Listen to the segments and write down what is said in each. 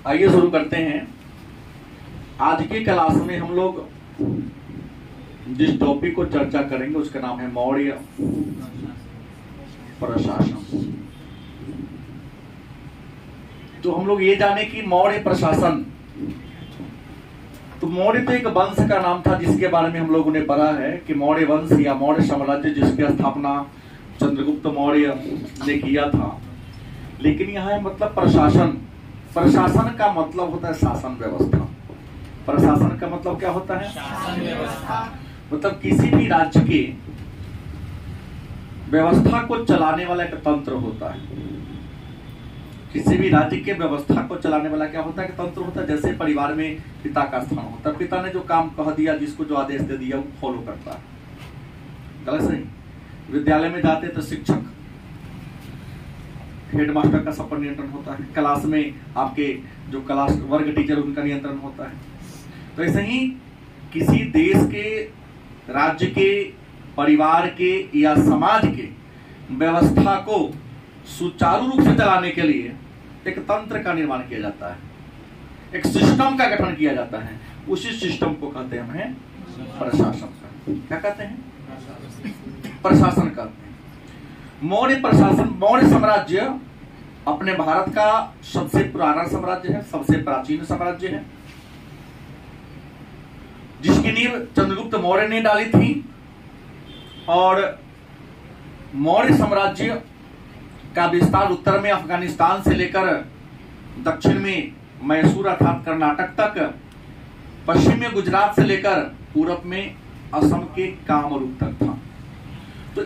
आइए शुरू करते हैं। आज की क्लास में हम लोग जिस टॉपिक को चर्चा करेंगे उसका नाम है मौर्य प्रशासन। तो हम लोग ये जाने कि मौर्य प्रशासन, तो मौर्य तो एक वंश का नाम था जिसके बारे में हम लोगों ने पढ़ा है कि मौर्य वंश या मौर्य साम्राज्य जिसकी स्थापना चंद्रगुप्त मौर्य ने किया था। लेकिन यहाँ है मतलब प्रशासन। प्रशासन का मतलब होता है शासन व्यवस्था। प्रशासन का मतलब क्या होता है? शासन व्यवस्था। मतलब किसी भी राज्य के व्यवस्था को चलाने वाला एक तंत्र होता है। किसी भी राज्य के व्यवस्था को चलाने वाला क्या होता है कि तंत्र होता है। जैसे परिवार में पिता का स्थान होता है, पिता ने जो काम कह दिया, जिसको जो आदेश दे दिया वो फॉलो करता है। गलत सही? विद्यालय में जाते तो शिक्षक हेडमास्टर का सब पर नियंत्रण होता है। क्लास में आपके जो क्लास वर्ग टीचर उनका नियंत्रण होता है। तो ऐसे ही किसी देश के, राज्य के, परिवार के या समाज के व्यवस्था को सुचारू रूप से चलाने के लिए एक तंत्र का निर्माण किया जाता है, एक सिस्टम का गठन किया जाता है। उसी सिस्टम को कहते हैं प्रशासन। क्या कहते हैं? प्रशासन कहते हैं। मौर्य प्रशासन, मौर्य साम्राज्य अपने भारत का सबसे पुराना साम्राज्य है, सबसे प्राचीन साम्राज्य है, जिसकी नींव चंद्रगुप्त मौर्य ने डाली थी। और मौर्य साम्राज्य का विस्तार उत्तर में अफगानिस्तान से लेकर दक्षिण में मैसूर अर्थात कर्नाटक तक, पश्चिम में गुजरात से लेकर पूरब में असम के कामरूप तक था। तो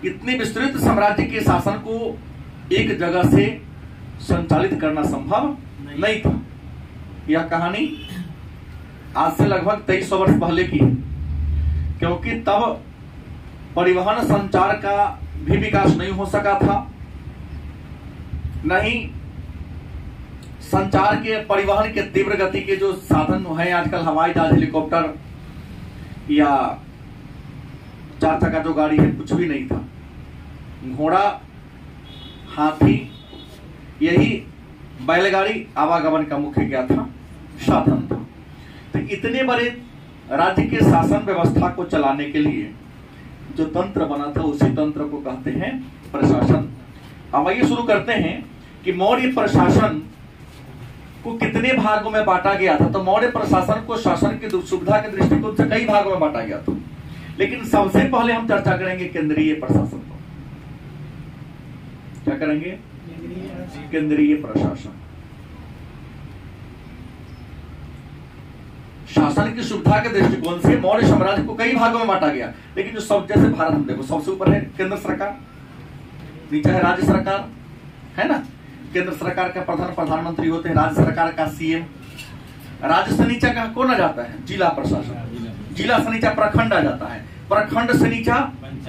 इतने विस्तृत साम्राज्य के शासन को एक जगह से संचालित करना संभव नहीं था। यह कहानी आज से लगभग 2300 वर्ष पहले की, क्योंकि तब परिवहन संचार का भी विकास नहीं हो सका था, नहीं संचार के परिवहन के तीव्र गति के जो साधन है आजकल, हवाई जहाज, हेलीकॉप्टर या 4 चक्का जो गाड़ी है, कुछ भी नहीं था। घोड़ा, हाथी, यही बैलगाड़ी आवागमन का मुख्य क्या था? साधन था। तो इतने बड़े राज्य के शासन व्यवस्था को चलाने के लिए जो तंत्र बना था उसी तंत्र को कहते हैं प्रशासन। अब आइए शुरू करते हैं कि मौर्य प्रशासन को कितने भागों में बांटा गया था। तो मौर्य प्रशासन को शासन की सुविधा के दृष्टिकोण से कई भागों में बांटा गया था, लेकिन सबसे पहले हम चर्चा करेंगे केंद्रीय प्रशासन पर। क्या करेंगे? केंद्रीय प्रशासन। शासन की सुविधा के दृष्टिकोण से मौर्य साम्राज्य को कई भागों में बांटा गया, लेकिन जो सब, जैसे भारत में देखो, सबसे ऊपर है केंद्र सरकार, नीचे है राज्य सरकार, है ना। केंद्र सरकार का प्रधानमंत्री होते हैं, राज्य सरकार का सीएम। राज्य से नीचे का कौन आ जाता है? जिला प्रशासन। जिला से नीचे प्रखंड आ जाता है, प्रखंड से नीचे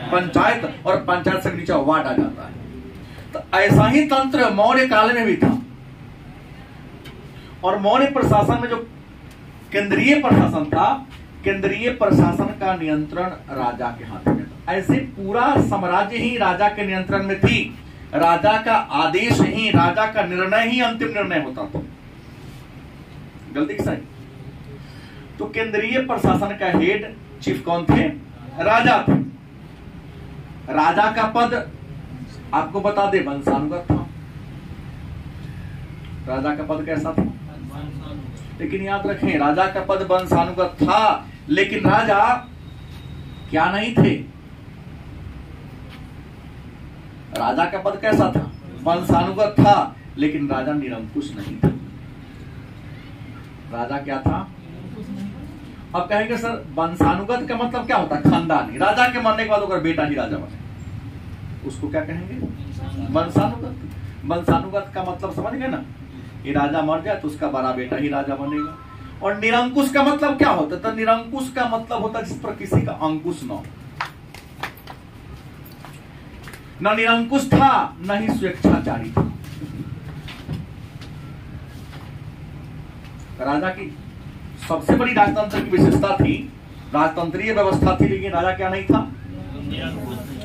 पंचायत, और पंचायत से नीचे वार्ड आ जाता है। तो ऐसा ही तंत्र मौर्य काल में भी था। और मौर्य प्रशासन में जो केंद्रीय प्रशासन था, केंद्रीय प्रशासन का नियंत्रण राजा के हाथ में था। ऐसे पूरा साम्राज्य ही राजा के नियंत्रण में थी। राजा का आदेश ही, राजा का निर्णय ही अंतिम निर्णय होता था। गलती सही? तो केंद्रीय प्रशासन का हेड चीफ कौन थे? राजा थे। राजा का पद आपको बता दे, वंशानुगत था। राजा का पद कैसा था? लेकिन याद रखें, राजा का पद वंशानुगत था, लेकिन राजा क्या नहीं थे? राजा का पद कैसा था? वंशानुगत था, लेकिन राजा निरंकुश नहीं था। राजा क्या था? अब कहेंगे सर वंशानुगत का मतलब क्या होता है? खानदानी। राजा के मरने के बाद अगर बेटा ही राजा बने उसको क्या कहेंगे? वंशानुगत। वंशानुगत का मतलब समझ गए ना, ये राजा मर जाए तो उसका बड़ा बेटा ही राजा बनेगा। और निरंकुश का मतलब क्या होता है? तो निरंकुश का मतलब होता है जिस पर किसी का अंकुश न हो। न निरंकुश था, न ही स्वेच्छाचारी था। राजा की सबसे बड़ी राजतंत्र की विशेषता थी, राजतंत्रीय व्यवस्था थी, लेकिन राजा क्या नहीं था?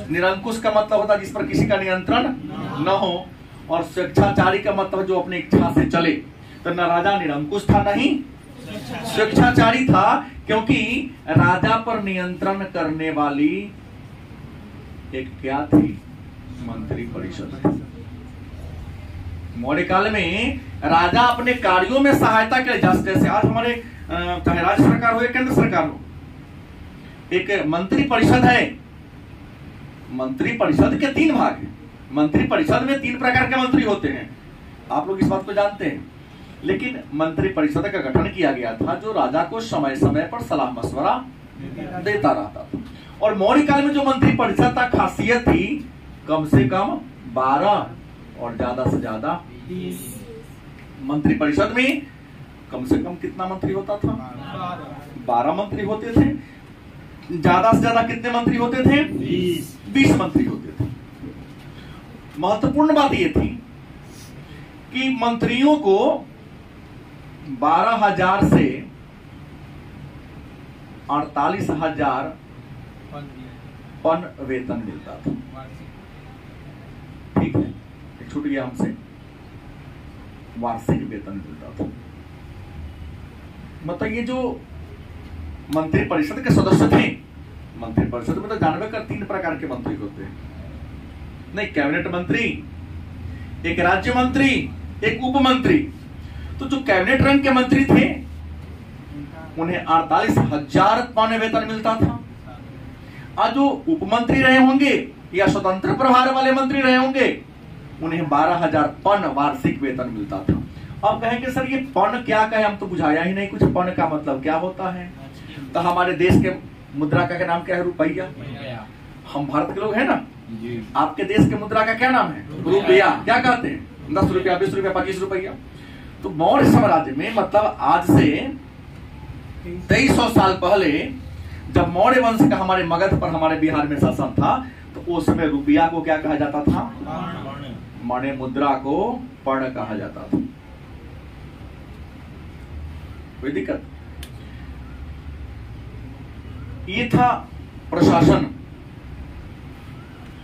निरंकुश का मतलब होता है जिस पर किसी का नियंत्रण न हो। और स्वेच्छाचारी का मतलब जो अपनी इच्छा से चले। तो न राजा निरंकुश था नहीं स्वेच्छाचारी था, क्योंकि राजा पर नियंत्रण करने वाली एक क्या थी, मंत्री परिषद थी। मौर्य काल में राजा अपने कार्यों में सहायता के लिए, जैसे आज हमारे चाहे राज्य सरकार हो या केंद्र सरकार हो, एक मंत्री परिषद है। मंत्री परिषद के 3 भाग हैं। मंत्री परिषद में 3 प्रकार के मंत्री होते हैं, आप लोग इस बात को जानते हैं। लेकिन मंत्री परिषद का गठन किया गया था जो राजा को समय समय पर सलाह मशवरा देता रहता था। और मौर्य काल में जो मंत्री परिषद का खासियत थी, कम से कम 12 और ज्यादा से ज्यादा 20 मंत्री परिषद में कम से कम कितना मंत्री होता था, 12 मंत्री होते थे। ज्यादा से ज्यादा कितने मंत्री होते थे, 20 मंत्री होते थे। महत्वपूर्ण बात यह थी कि मंत्रियों को 12,000 से 48,000 पन वेतन मिलता था। ठीक है, छूट गया हमसे, वार्षिक वेतन मिलता था। मतलब ये जो मंत्री परिषद के सदस्य थे, मंत्री परिषद में तो जानवे कर 3 प्रकार के मंत्री होते हैं, नहीं, कैबिनेट मंत्री, एक राज्य मंत्री, एक उप मंत्री। तो जो कैबिनेट रंग के मंत्री थे उन्हें 48,000 पौने वेतन मिलता था। और जो उप मंत्री रहे होंगे या स्वतंत्र प्रभार वाले मंत्री रहे होंगे उन्हें 12,000 पन वार्षिक वेतन मिलता था। अब कहेंगे सर ये पन क्या कहे, हम तो बुझाया ही नहीं कुछ, पन का मतलब क्या होता है। तो हमारे देश के मुद्रा का नाम क्या है, रुपया। हम भारत के लोग हैं ना, आपके देश के मुद्रा का क्या नाम है, रुपया। क्या कहते हैं, 10 रुपया, 20 रुपया, 25 रुपया। तो मौर्य साम्राज्य में मतलब आज से 2300 साल पहले जब मौर्य वंश का हमारे मगध पर, हमारे बिहार में शासन था, तो उस समय रुपया को क्या कहा जाता था, मणि मुद्रा को पर्ण कहा जाता था। कोई दिक्कत, ये था प्रशासन।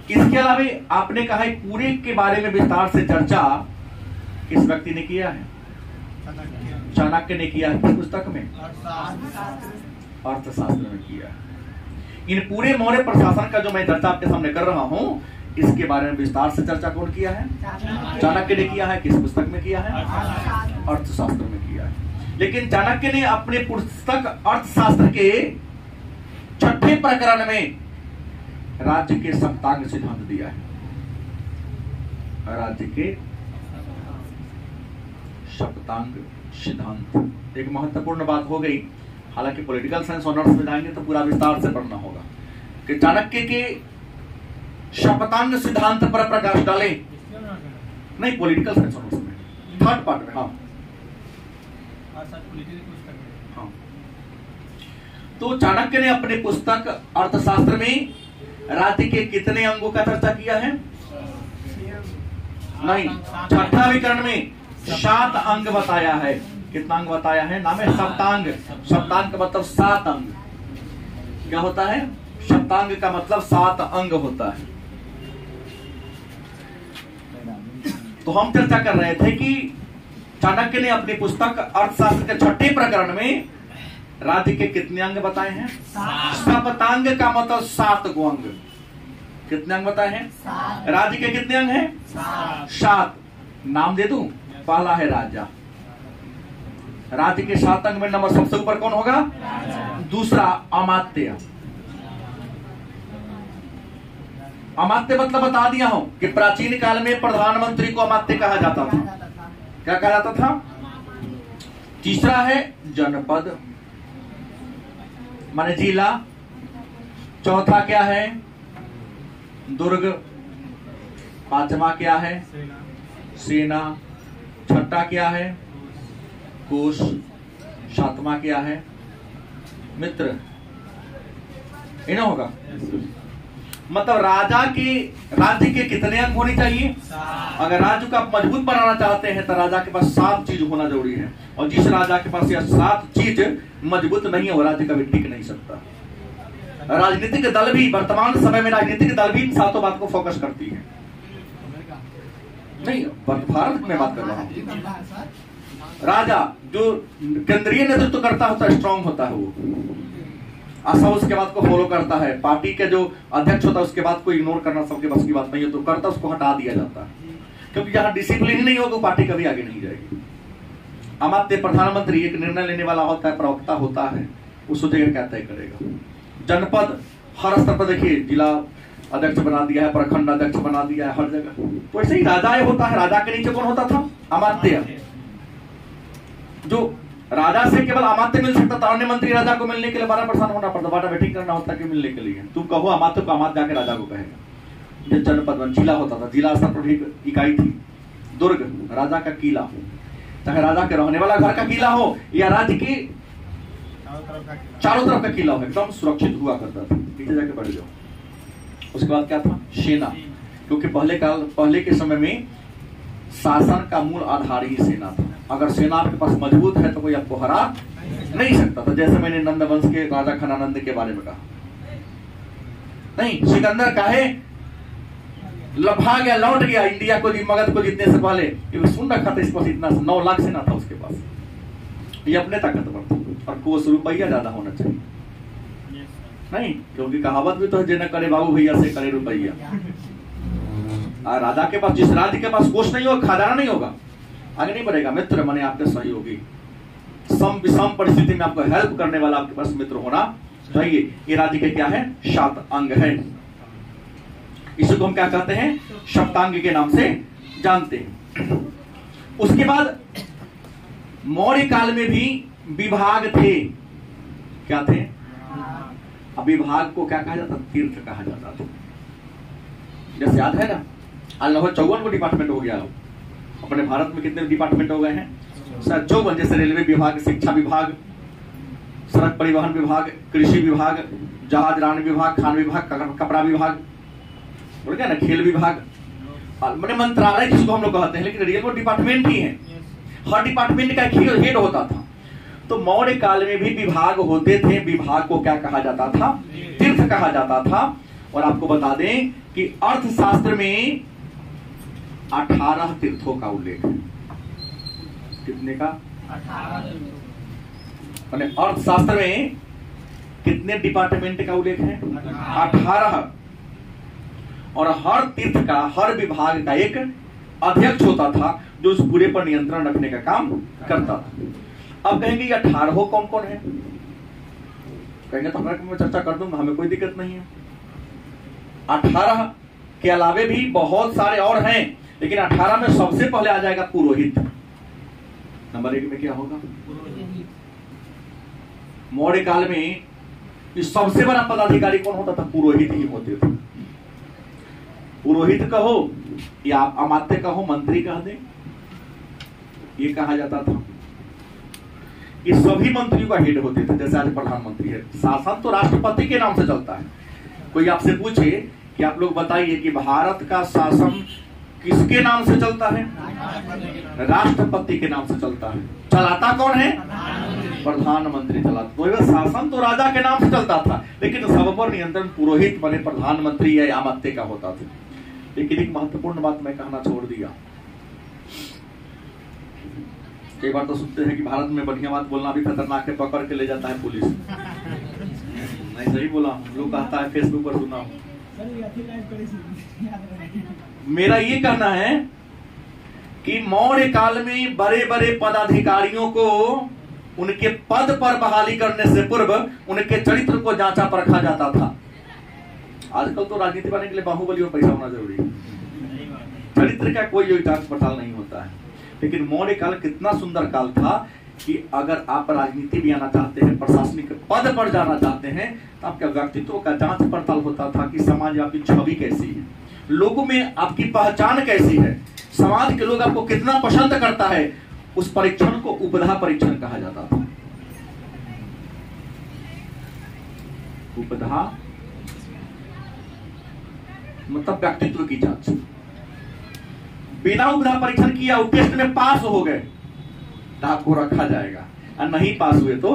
इसके अलावा आपने कहा पूरे के बारे में विस्तार से चर्चा किस व्यक्ति ने किया है, चाणक्य ने किया है। किस पुस्तक में, अर्थशास्त्र में किया है। इन पूरे मौर्य प्रशासन का जो मैं चर्चा आपके सामने कर रहा हूं, इसके बारे में विस्तार से चर्चा कौन किया है, चाणक्य ने किया है। किस पुस्तक में किया है, अर्थशास्त्र में किया है। लेकिन चाणक्य ने अपने पुस्तक अर्थशास्त्र के 6ठे प्रकरण में राज्य के सप्तांग सिद्धांत दिया है। राज्य के सप्तांग सिद्धांत एक महत्वपूर्ण बात हो गई। हालांकि पॉलिटिकल साइंस ऑनर्स में जाएंगे तो पूरा विस्तार से पढ़ना होगा कि चाणक्य के सप्तांग सिद्धांत पर प्रकाश डाले। नहीं, पॉलिटिकल साइंस ऑनर्स में 3rd पार्ट में। हाँ, तो चाणक्य ने अपने पुस्तक अर्थशास्त्र में राज्य के कितने अंगों का चर्चा किया है, नहीं, 6ठा विकरण में 7 अंग बताया है। कितना अंग बताया है, नाम है सप्तांग। सप्तांग का मतलब 7 अंग। क्या होता है, सप्तांग का मतलब 7 अंग होता है। तो हम चर्चा कर रहे थे कि चाणक्य ने अपनी पुस्तक अर्थशास्त्र के 6ठे प्रकरण में राज्य के कितने अंग बताए हैं, सप्तांग का मतलब 7 गो अंग। कितने अंग बताए हैं, राज्य के कितने अंग हैं, 7। नाम दे दूं, पहला है राजा। राज्य के 7 अंग में नंबर सबसे ऊपर कौन होगा, दूसरा अमात्य। अमात्य मतलब बता दिया हूं कि प्राचीन काल में प्रधानमंत्री को अमात्य कहा जाता था। क्या कहा जाता था। तीसरा है जनपद माने जिला। चौथा क्या है, दुर्ग। 5वां क्या है, सेना। 6ठा क्या है, कोष। 7वां क्या है, मित्र। इन्हें होगा मतलब राज्य के कितने अंग होने चाहिए। अगर राज्य को आप मजबूत बनाना चाहते हैं तो राजा के पास 7 चीज होना जरूरी है। और जिस राजा के पास यह 7 चीज मजबूत नहीं है वो राज्य कभी टिक नहीं सकता। राजनीतिक दल भी, वर्तमान समय में राजनीतिक दल भी इन 7 बात को फोकस करती है। नहीं, भारत में बात कर रहा हूँ। राजा जो केंद्रीय नेतृत्व करता होता है, स्ट्रांग होता है, वो आशा उसके बाद को फॉलो करता है। पार्टी के जो अध्यक्ष होता है उसके बाद को इग्नोर करना सबके बस की बात नहीं है, तो करता उसको हटा दिया जाता है, क्योंकि जहां डिसिप्लिन ही नहीं होगा पार्टी कभी आगे नहीं जाएगी। अमात्य प्रधानमंत्री एक निर्णय लेने वाला होता है, प्रवक्ता होता है, उस जगह क्या तय करेगा। जनपद हर स्तर पर देखिए, जिला अध्यक्ष बना दिया है, प्रखंड अध्यक्ष बना दिया है हर जगह। तो ऐसे ही राजा होता है। राजा के नीचे कौन होता था? अमात्य। जो राजा से केवल अमात्य मिल सकता था, अन्य मंत्री राजा को मिलने के लिए 12 परेशान होना पड़ता, 12 वेटिंग करना होता कि मिलने के लिए। तुम कहो अमात्य को, अमात्य जाके राजा को कहेगा। जनपद जिला होता था, जिला स्तर पर एक इकाई थी। दुर्ग राजा का किला, चाहे राजा के रहने वाला घर का किला हो या राज्य के चारों तरफ का किला हो, एकदम सुरक्षित हुआ करता था। पीछे जाके बढ़ जाओ। उसके बाद क्या था? सेना। क्योंकि पहले के समय में शासन का मूल आधार ही सेना था। अगर सेना आपके पास मजबूत है तो कोई आपको हरा नहीं सकता था। जैसे मैंने नंद वंश के राजा खनानंद के बारे में कहा, नहीं, सिकंदर काहे भाग गया, लौट गया इंडिया को, मगध को जीतने से पहले। ये सुन रखा था, इस पास इतना 9 लाख सेना था उसके पास। ये अपने ताकतवर था। और कोस रुपया ज्यादा होना चाहिए, नहीं, क्योंकि कहावत भी तो है, जे न करे बाबू भैया से करे रुपया। राजा के पास, जिस राज्य के पास कोष नहीं होगा, खजाना नहीं होगा, आगे नहीं बढ़ेगा। मित्र माने आपके सहयोगी, सम विषम परिस्थिति में आपको हेल्प करने वाला आपके पास मित्र होना चाहिए। ये राज्य के क्या है? 7 अंग है। इसी को हम क्या कहते हैं? सप्तांग के नाम से जानते हैं। उसके बाद मौर्य काल में भी विभाग थे। क्या थे? अब विभाग को क्या कहा जाता? तीर्थ कहा जाता था। जैसे याद है ना, आज लगभग 54 डिपार्टमेंट हो गया। अपने भारत में कितने डिपार्टमेंट हो गए हैं? 54। जैसे रेलवे विभाग, शिक्षा विभाग, सड़क परिवहन विभाग, कृषि विभाग, जहाज रान विभाग, खान विभाग, कपड़ा विभाग, बोल गया ना, खेल विभाग, मैंने मंत्रालय जिसको हम लोग कहते हैं, लेकिन रियल वो डिपार्टमेंट ही है। हर डिपार्टमेंट का हेड होता था। तो मौर्य काल में भी विभाग होते थे। विभाग को क्या कहा जाता था? तीर्थ कहा जाता था। और आपको बता दें कि अर्थशास्त्र में 18 तीर्थों का उल्लेख है। कितने का? 18। अर्थशास्त्र में कितने डिपार्टमेंट का उल्लेख है? 18। और हर तीर्थ का, हर विभाग का एक अध्यक्ष होता था जो उस पूरे पर नियंत्रण रखने का काम करता था। अब कहेंगे ये 18 कौन कौन है? कहेंगे तो मैं चर्चा कर दूंगा, हमें कोई दिक्कत नहीं है। 18 के अलावे भी बहुत सारे और हैं, लेकिन 18 में सबसे पहले आ जाएगा पुरोहित। नंबर 1 में क्या होगा? मौर्य काल में सबसे बड़ा पदाधिकारी कौन होता था? पुरोहित ही होते थे। पुरोहित कहो या अमात्य कहो, मंत्री कह दे, ये कहा जाता था। ये सभी मंत्रियों का हेड होते थे। जैसे आज प्रधानमंत्री है, शासन तो राष्ट्रपति के नाम से चलता है। कोई आपसे पूछे कि आप लोग बताइए कि भारत का शासन किसके नाम से चलता है? राष्ट्रपति के नाम से चलता है। चलाता कौन है? प्रधानमंत्री चलाता। तो शासन तो राजा के नाम से चलता था, लेकिन सब पर नियंत्रण पुरोहित बने प्रधानमंत्री या अमात्य का होता था। लेकिन एक महत्वपूर्ण बात मैं कहना छोड़ दिया। कई बार तो सुनते हैं कि भारत में बढ़िया बात बोलना भी खतरनाक है, पकड़ के ले जाता है पुलिस। नहीं, सही बोला। लोग कहता है फेसबुक पर सुना। मेरा ये कहना है कि मौर्य काल में बड़े बड़े पदाधिकारियों को उनके पद पर बहाली करने से पूर्व उनके चरित्र को जांचा परखा जाता था। आजकल तो राजनीति बनने के लिए बाहुबली और पैसा होना जरूरी है, चरित्र का कोई जांच पड़ताल नहीं होता है। लेकिन मौर्य काल कितना सुंदर काल था कि अगर आप राजनीति भी आना चाहते हैं, प्रशासनिक पद पर जाना चाहते हैं, तो आपके व्यक्तित्व का जांच पड़ताल होता था कि समाज में आपकी छवि कैसी है, लोगों में आपकी पहचान कैसी है, समाज के लोग आपको कितना पसंद करता है। उस परीक्षण को उपधा परीक्षण कहा जाता था। उपधा मतलब व्यक्तित्व की जांच। बिना उपधा परीक्षण किया टेस्ट में पास हो गए तो आपको रखा जाएगा, और नहीं पास हुए तो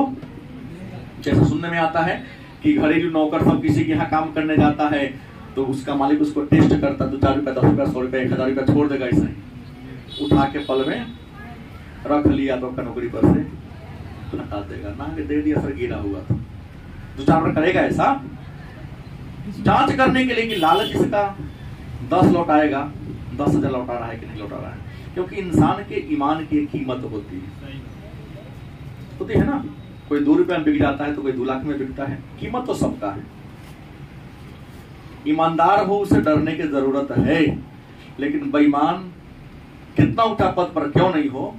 जैसा सुनने में आता है कि घरेलू नौकर सब किसी के यहाँ काम करने जाता है तो उसका मालिक उसको टेस्ट करता, 2-4 रुपया, 10 रुपया, 100 रुपया, 1000 रुपया छोड़ देगा। ऐसा ही उठा के पल में रख लिया तो आपका नौकरी पर से तो हटा देगा ना, दे दिया सर गिरा हुआ था। 2-4 बार करेगा ऐसा जांच करने के लिए कि लालच इसका 10 लौटाएगा, 10,000 लौटा रहा है कि नहीं लौटा रहा है। क्योंकि इंसान के ईमान की एक कीमत होती है ना। कोई 2 रुपए में बिक जाता है तो कोई 2 लाख में बिकता है, कीमत तो सबका है। ईमानदार हो उसे डरने की जरूरत है, लेकिन बेईमान कितना ऊंचा पद पर क्यों नहीं हो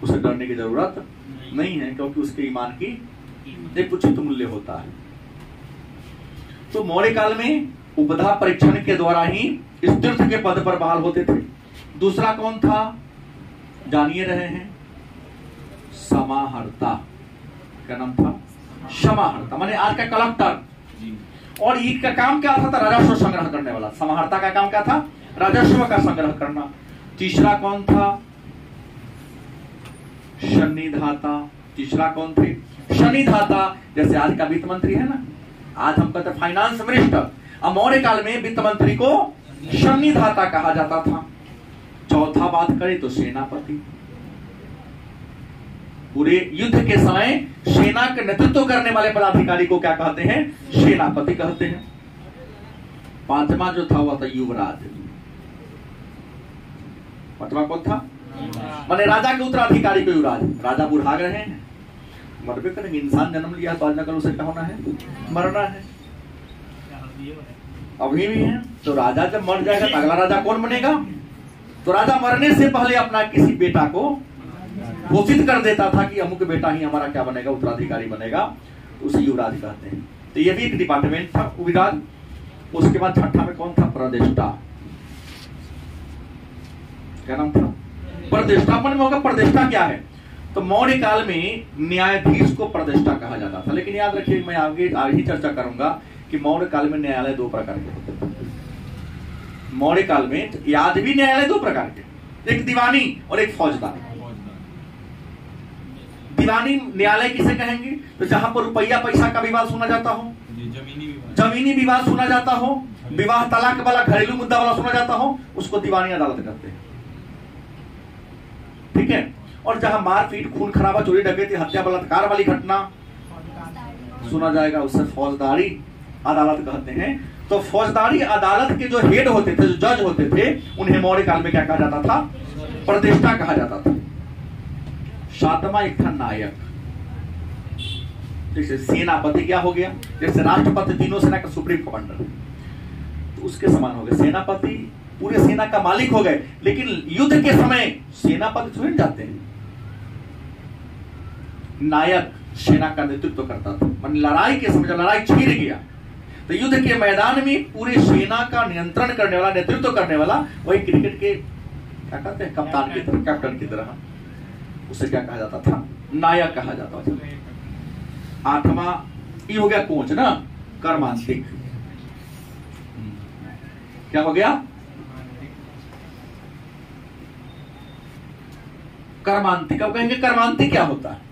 उसे डरने की जरूरत नहीं है, क्योंकि उसके ईमान की एक उचित मूल्य होता है। तो मौर्य काल में उपधा परीक्षण के द्वारा ही इस तीर्थ के पद पर बहाल होते थे। दूसरा कौन था जानिए रहे हैं, समाहर्ता। क्या नाम था? समाहर्ता, माने आज का कलेक्टर। और इसका काम क्या था? राजस्व संग्रह करने वाला। समाहर्ता का काम क्या था? राजस्व का संग्रह करना। तीसरा कौन था? शनिधाता। तीसरा कौन थे? शनिधाता। जैसे आज का वित्त मंत्री है ना, आज हम कहते फाइनेंस मिनिस्टर, अब मौर्य काल में वित्त मंत्री को शनिधाता कहा जाता था। चौथा बात करें तो सेनापति। पूरे युद्ध के समय सेना का नेतृत्व करने वाले पदाधिकारी को क्या कहते हैं? सेनापति कहते हैं। पांचवा जो था वह था युवराज। पांचवा कौन था? माने राजा के उत्तराधिकारी को युवराज। राजा बुढ़ा रहे हैं, मरबे करेंगे। इंसान जन्म लिया तो आज न कल उसे क्या होना है? मरना है। अभी भी है तो राजा जब मर जाएगा तो अगला राजा कौन बनेगा? तो राजा मरने से पहले अपना किसी बेटा को घोषित कर देता था कि अमुक बेटा ही हमारा क्या बनेगा? उत्तराधिकारी बनेगा। तो उसे युवराज कहते हैं। तो ये भी एक डिपार्टमेंट था, युवराज। उसके बाद छठा में कौन था? प्रदेष्टा। क्या नाम था? प्रदेष्टा। मन में होगा प्रदेष्टा क्या है? तो मौर्य काल में न्यायाधीश को प्रदेष्टा कहा जाता था। लेकिन याद रखिए, मैं आगे ही चर्चा करूंगा कि मौर्य काल में न्यायालय 2 प्रकार के होते थे। मौर्य काल में यादवी न्यायालय 2 प्रकार के, एक दीवानी और एक फौजदारी। दीवानी न्यायालय किसे कहेंगे? तो जहां पर रुपया पैसा का विवाद सुना जाता हो, जमीनी विवाद सुना जाता हो, विवाह तलाक वाला घरेलू मुद्दा वाला सुना जाता हो, उसको दीवानी अदालत कहते हैं। ठीक है। और जहां मारपीट, खून खराबा, चोरी डकैती, हत्या, बलात्कार वाली घटना सुना जाएगा, उसे फौजदारी अदालत कहते हैं। तो फौजदारी अदालत के जो हेड होते थे, जो जज होते थे, उन्हें मौर्य काल में क्या कहा जाता था? प्रदेष्टा कहा जाता था। सातवां एक था नायक। जैसे सेनापति क्या हो गया? जैसे राष्ट्रपति तीनों सेना का सुप्रीम कमांडर, तो उसके समान हो गए। सेनापति पूरे सेना का मालिक हो गए। लेकिन युद्ध के समय सेनापति छूट जाते हैं। नायक सेना का नेतृत्व करता था। मान लड़ाई के समय जब लड़ाई छिड़ गया तो युद्ध के मैदान में पूरी सेना का नियंत्रण करने वाला, नेतृत्व करने वाला, वही क्रिकेट के क्या कहते हैं? कप्तान की तरह, कैप्टन की तरह, उसे क्या कहा जाता था? नायक कहा जाता था। आठवां ये हो गया कोच ना, कर्मांतिक। क्या हो गया? कर्मांतिक। अब कहेंगे कर्मांतिक क्या होता है?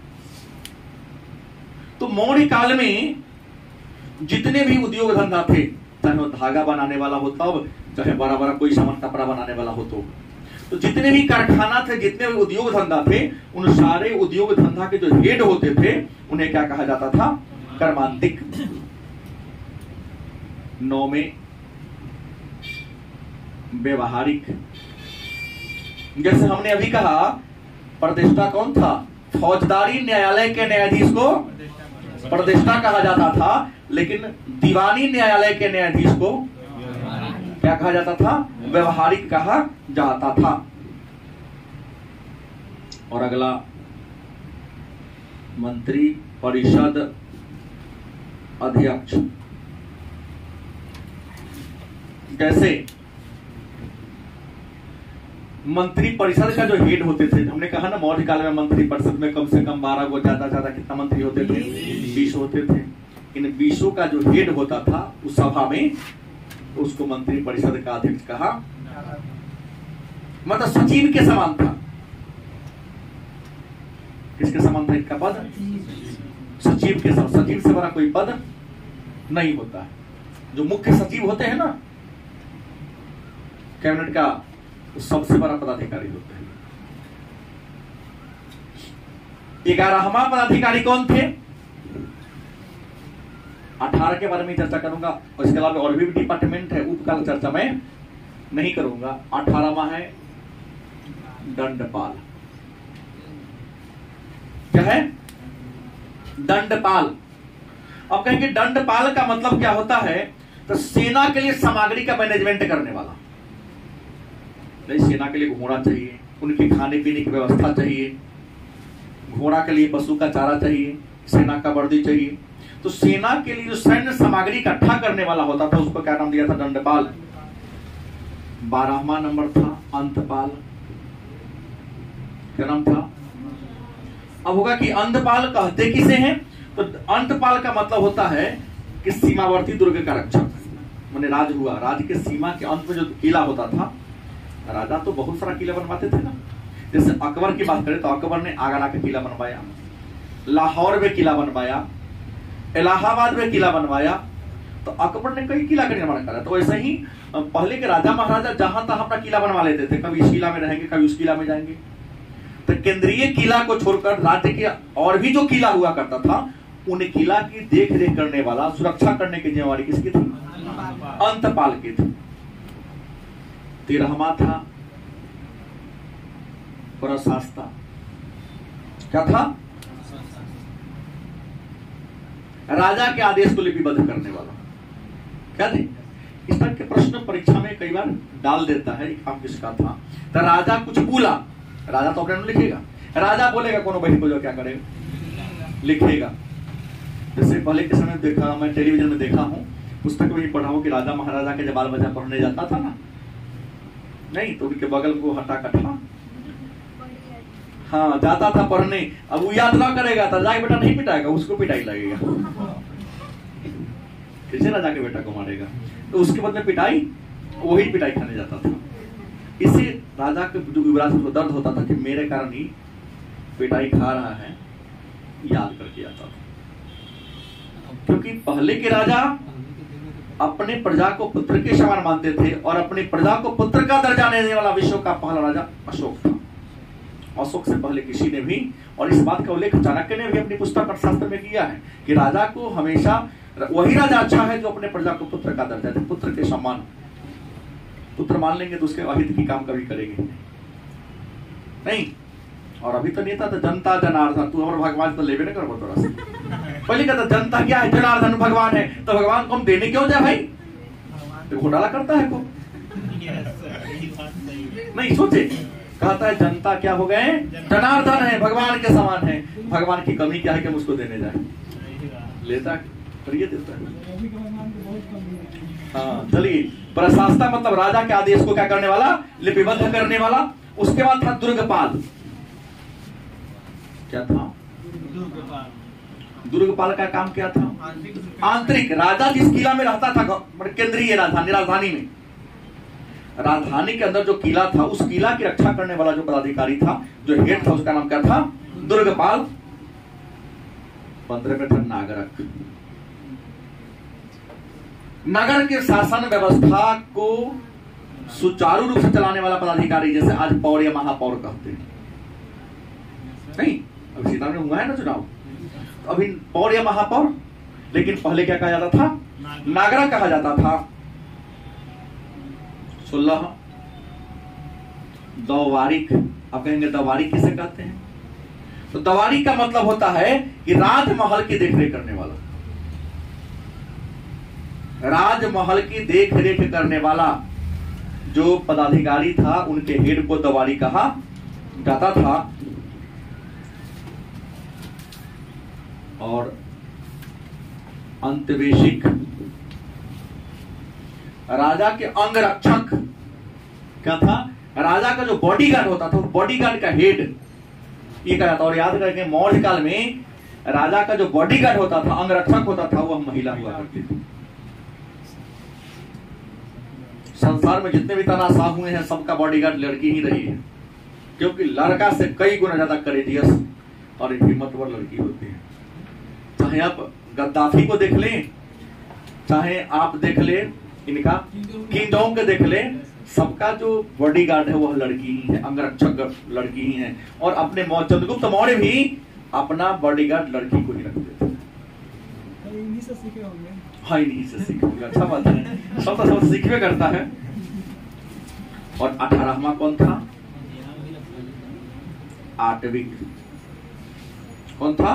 तो मौर्य काल में जितने भी उद्योग धंधा थे, चाहे वो धागा बनाने वाला होता हो, चाहे बड़ा बड़ा कोई सामान कपड़ा बनाने वाला हो, तो जितने भी कारखाना थे, जितने भी उद्योग धंधा थे, उन सारे उद्योग धंधा के जो हेड होते थे उन्हें क्या कहा जाता था? कर्मांतिक। 9 में व्यवहारिक। जैसे हमने अभी कहा प्रदेष्टा कौन था? फौजदारी न्यायालय के न्यायाधीश को प्रदेष्टा कहा जाता था। लेकिन दीवानी न्यायालय के न्यायाधीश को क्या कहा जाता था? व्यवहारिक कहा जाता था। और अगला मंत्री परिषद अध्यक्ष। जैसे मंत्री परिषद का जो हेड होते थे, हमने कहा ना मौर्य काल में मंत्री परिषद में कम से कम 12 को, ज्यादा कितना मंत्री होते थे? 20 होते थे। इन 20 का जो हेड होता था उस सभा में, उसको मंत्री परिषद का अध्यक्ष कहा। मतलब सचिव के समान था। किसके समान था इनका पद? सचिव के समान। सचिव से बड़ा कोई पद नहीं होता है। जो मुख्य सचिव होते हैं ना कैबिनेट का, सबसे बड़ा पदाधिकारी होते हैं। 11वां पदाधिकारी कौन थे? 18 के बारे में चर्चा करूंगा, और इसके अलावा और भी डिपार्टमेंट है, उपकाल चर्चा में नहीं करूंगा। 18वां है दंडपाल। क्या है? दंडपाल। अब कहेंगे दंडपाल का मतलब क्या होता है? तो सेना के लिए सामग्री का मैनेजमेंट करने वाला। नहीं, सेना के लिए घोड़ा चाहिए, उनके खाने पीने की व्यवस्था चाहिए, घोड़ा के लिए पशु का चारा चाहिए, सेना का वर्दी चाहिए। तो सेना के लिए जो सैन्य सामग्री इकट्ठा करने वाला होता था उसको क्या नाम दिया था? दंडपाल। 12वां नंबर था अंतपाल। क्या नाम था? अब होगा कि अंतपाल कहते किसे हैं? तो अंतपाल का मतलब होता है कि सीमावर्ती दुर्ग का रक्षक। मैंने राज हुआ, राज के सीमा के अंत में जो किला होता था, राजा तो बहुत सारा किला बनवाते थे ना। जैसे अकबर की बात करें तो अकबर ने आगरा का किला बनवाया, लाहौर में किला बनवाया, इलाहाबाद में किला बनवाया। तो अकबर ने कई किला का निर्माण करा। तो वैसे ही पहले के राजा महाराजा जहां तहां अपना किला बनवा लेते थे, कभी इस किला में रहेंगे, कभी उस किला में जाएंगे। तो केंद्रीय किला को छोड़कर राज्य के और भी जो किला हुआ करता था, उन किला की देख रेख करने वाला, सुरक्षा करने की जिम्मेवारी किसकी थी? अंतपाल की थी। 13वां था प्रशासता। क्या था? राजा के आदेश को लिपिबद्ध करने वाला। क्या थे? इस तरह के प्रश्न परीक्षा में कई बार डाल देता है, काम किसका था? तो राजा कुछ बोला, राजा तो अपने लिखेगा, राजा बोलेगा, कोनो बहन को जो क्या करेगा? लिखेगा। जैसे पहले के समय देखा, मैं टेलीविजन में देखा हूं, पुस्तक में ही पढ़ा हूं कि राजा महाराजा के जब बाल बच्चा पढ़ने जाता था ना, नहीं तो उनके बगल को हटा कटा, हाँ जाता था पढ़ने। अब वो याद ना करेगा तो जाके बेटा नहीं पिटाएगा, उसको पिटाई लगेगा। कैसे राजा के बेटा को मारेगा? तो उसके बदले पिटाई, वही पिटाई खाने जाता था। इससे राजा के जो युवराज को दर्द होता था कि मेरे कारण ही पिटाई खा रहा है, याद करके आता था। क्योंकि पहले के राजा अपने प्रजा को पुत्र के समान मानते थे, और अपनी प्रजा को पुत्र का दर्जा देने वाला विश्व का पहला राजा अशोक था। अशोक से पहले किसी ने भी, और इस बात का उल्लेख चाणक्य ने भी अपनी पुस्तक अर्थशास्त्र में किया है कि राजा को हमेशा वही राजा अच्छा है जो अपने प्रजा को पुत्र का दर्जा दे, पुत्र के समान। पुत्र मान लेंगे तो उसके अहित की काम कभी करेंगे नहीं। और अभी तो नेता तो जनता जनार्दन, तू हमारे भगवान तो लेवे नहीं कर तोरा से। पहले कहता जनता क्या है? जनार्दन भगवान है। तो भगवान को हम देने क्यों जाए भाई? तो घोटाला करता है को नहीं सोचे, कहता है जनता क्या हो गए? जनार्दन है, भगवान के समान है। भगवान की कमी क्या है कि हम उसको देने जाए? लेता करिए देता है। हाँ चलिए, प्रशासता मतलब राजा के आदेश को क्या करने वाला? लिपिबद्ध करने वाला। उसके बाद था दुर्गपाल। क्या था? दुर्गपाल का काम क्या था? आंतरिक। राजा जिस किला में रहता था, केंद्रीय राजधानी में, राजधानी के अंदर जो किला था, उस किला की रक्षा करने वाला जो पदाधिकारी था, जो हेड था, उसका नाम क्या था? दुर्गपाल। 15 में था नागरक। नगर के शासन व्यवस्था को सुचारू रूप से चलाने वाला पदाधिकारी, जैसे आज पौर या महापौर कहते हैं। नहीं, अभी सीता में हुआ है ना चुनाव, तो अभी पौर या महापौर, लेकिन पहले क्या कहा जाता था? नागरक कहा जाता था। 16 दवारिक। आप कहेंगे दवारिक किसे कहते हैं? तो दवारिक का मतलब होता है कि राजमहल की देखरेख करने वाला। राजमहल की देखरेख करने वाला जो पदाधिकारी था, उनके हेड को दवारी कहा जाता था। और अंतवेशिक, राजा के अंगरक्षक। क्या था? राजा का जो बॉडीगार्ड होता था, बॉडीगार्ड का हेड ये कहा जाता। और याद रखें, मौर्य काल में राजा का जो बॉडीगार्ड होता था, अंगरक्षक होता था, वह महिला हुआ करती थी। संसार में जितने भी तानाशाह हुए हैं, सबका बॉडीगार्ड लड़की ही रही है, क्योंकि लड़का से कई गुना ज्यादा करेजियस और हिम्मतवर लड़की होती है। चाहे आप गद्दाफी को देख लें, चाहे आप देख लें इनका किंग जोंग देख लें, सबका जो बॉडीगार्ड है वह लड़की ही है, अंगरक्षक लड़की ही है। और अपने चंद्रगुप्त मौर्य भी अपना बॉडीगार्ड लड़की को ही रखते थे। इन्हीं से सीखे होंगे। हाँ, इन्हीं से सीखे होंगे। अच्छा बात है, सब तो सब सीखवे करता है। और 18वां कौन था? आटविक। कौन था?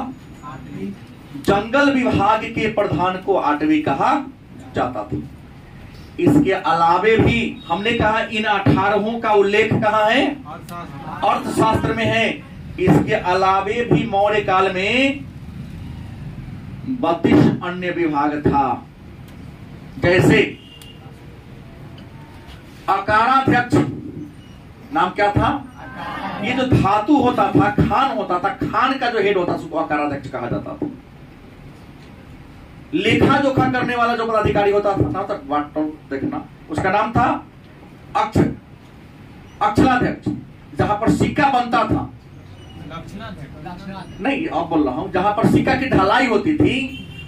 जंगल विभाग के प्रधान को आटविक कहा जाता था। इसके अलावे भी हमने कहा इन 18 का उल्लेख कहाँ है? अर्थशास्त्र में है। इसके अलावे भी मौर्य काल में 32 अन्य विभाग था। जैसे अकाराध्यक्ष, नाम क्या था? ये जो धातु होता था, खान होता था, खान का जो हेड होता था उसको अकाराध्यक्ष कहा जाता था। लेखा जोखा करने वाला जो पदाधिकारी होता था तक देखना, उसका नाम था अक्षलाध्यक्ष। जहां पर सिक्का बनता था, नहीं अब बोल रहा हूं, जहां पर सिक्का की ढलाई होती थी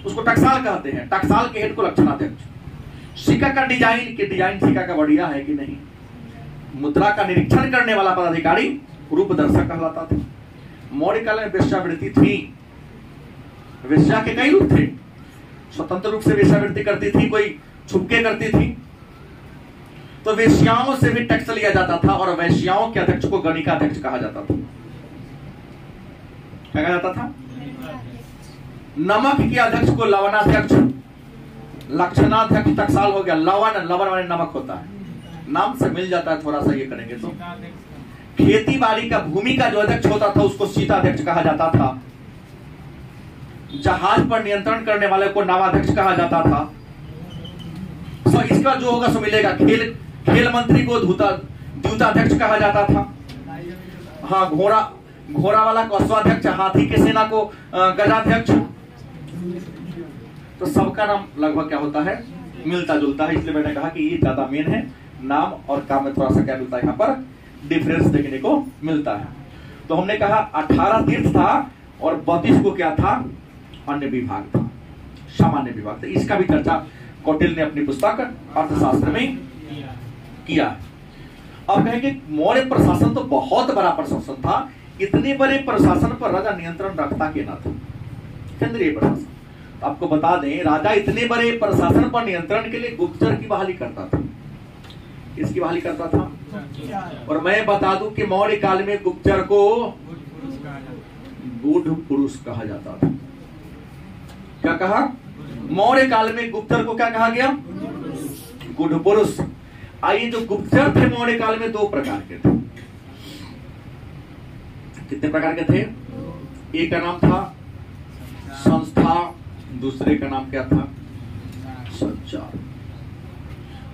उसको टकसाल कहते हैं। टकसाल के हेड को लक्षणाध्यक्ष। सिक्का का डिजाइन सिक्का का बढ़िया है कि नहीं, मुद्रा का निरीक्षण करने वाला पदाधिकारी रूपदर्शक कहलाता था। मौर्य काल में वेश्यावृत्ति थी। वेश्या के कई रूप थे। स्वतंत्र रूप से वेश्यावृत्ति करती थी, कोई छुपके करती थी। तो वेश्याओं से भी टैक्स लिया जाता था और वेश्याओं के अध्यक्ष को गणिकाध्यक्ष कहा जाता था। क्या कहा जाता था? नमक के अध्यक्ष को लवणाध्यक्ष, लक्षणाध्यक्ष टकसाल हो गया। लवण माने नमक होता है, नाम से मिल जाता है। थोड़ा सा ये करेंगे तो खेती बाड़ी का भूमि का जो अध्यक्ष होता था उसको शीताध्यक्ष कहा जाता था। जहाज पर नियंत्रण करने वाले को नावाध्यक्ष कहा जाता था। तो इसका जो होगा सो मिलेगा। खेल मंत्री को द्यूताध्यक्ष कहा जाता था। हाँ, घोड़ा वाला को अश्वाध्यक्ष, हाथी के सेना को गजाध्यक्ष। तो सबका नाम लगभग क्या होता है? मिलता जुलता है। इसलिए मैंने कहा कि ये ज्यादा मेन है। नाम और काम में थोड़ा सा क्या मिलता है, यहाँ पर डिफरेंस देखने को मिलता है। तो हमने कहा 18 तीर्थ था और 32 को क्या था? अन्य विभाग था, सामान्य विभाग था। इसका भी चर्चा कौटिल्य ने अपनी पुस्तक अर्थशास्त्र में किया। अब कहेंगे मौर्य प्रशासन तो बहुत बड़ा प्रशासन था। इतने बड़े प्रशासन पर राजा नियंत्रण रखता कि ना था? केंद्रीय प्रशासन। तो आपको बता दें, राजा इतने बड़े प्रशासन पर नियंत्रण के लिए गुप्तचर की बहाली करता था। किसकी बहाली करता था? और मैं बता दूं कि मौर्य काल में गुप्तचर को गूढ़ पुरुष कहा जाता था। क्या कहा? मौर्य काल में गुप्तचर को क्या कहा गया? गूढ़ पुरुष। आइए, जो गुप्तचर थे मौर्य काल में 2 प्रकार के थे। कितने प्रकार के थे? एक का नाम था संस्था, दूसरे का नाम क्या था? संचार।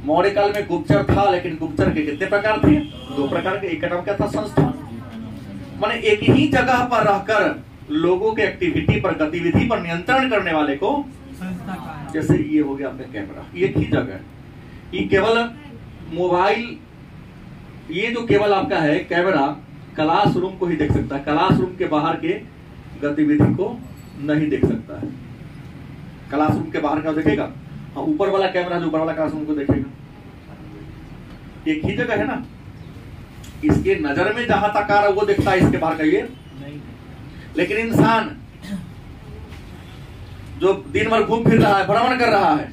मौर्य काल में गुप्तचर था, लेकिन गुप्तचर के कितने प्रकार थे? 2 प्रकार के। एक का नाम क्या था? संस्था। माने एक ही जगह पर रहकर लोगों के एक्टिविटी पर, गतिविधि पर नियंत्रण करने वाले को जैसे ये हो गया अपने कैमरा, एक ही जगह। ये केवल मोबाइल, ये जो केवल आपका है कैमरा, क्लासरूम को ही देख सकता है। क्लासरूम के बाहर के गतिविधि को नहीं देख सकता है। क्लासरूम के बाहर का देखेगा? हाँ, ऊपर वाला कैमरा जो ऊपर वाला क्लासरूम को देखेगा। एक ही जगह है ना। इसके नजर में जहां तक आ रहा है वो देखता है, इसके बाहर का ये नहीं। लेकिन इंसान जो दिन भर घूम फिर रहा है, भ्रमण कर रहा है,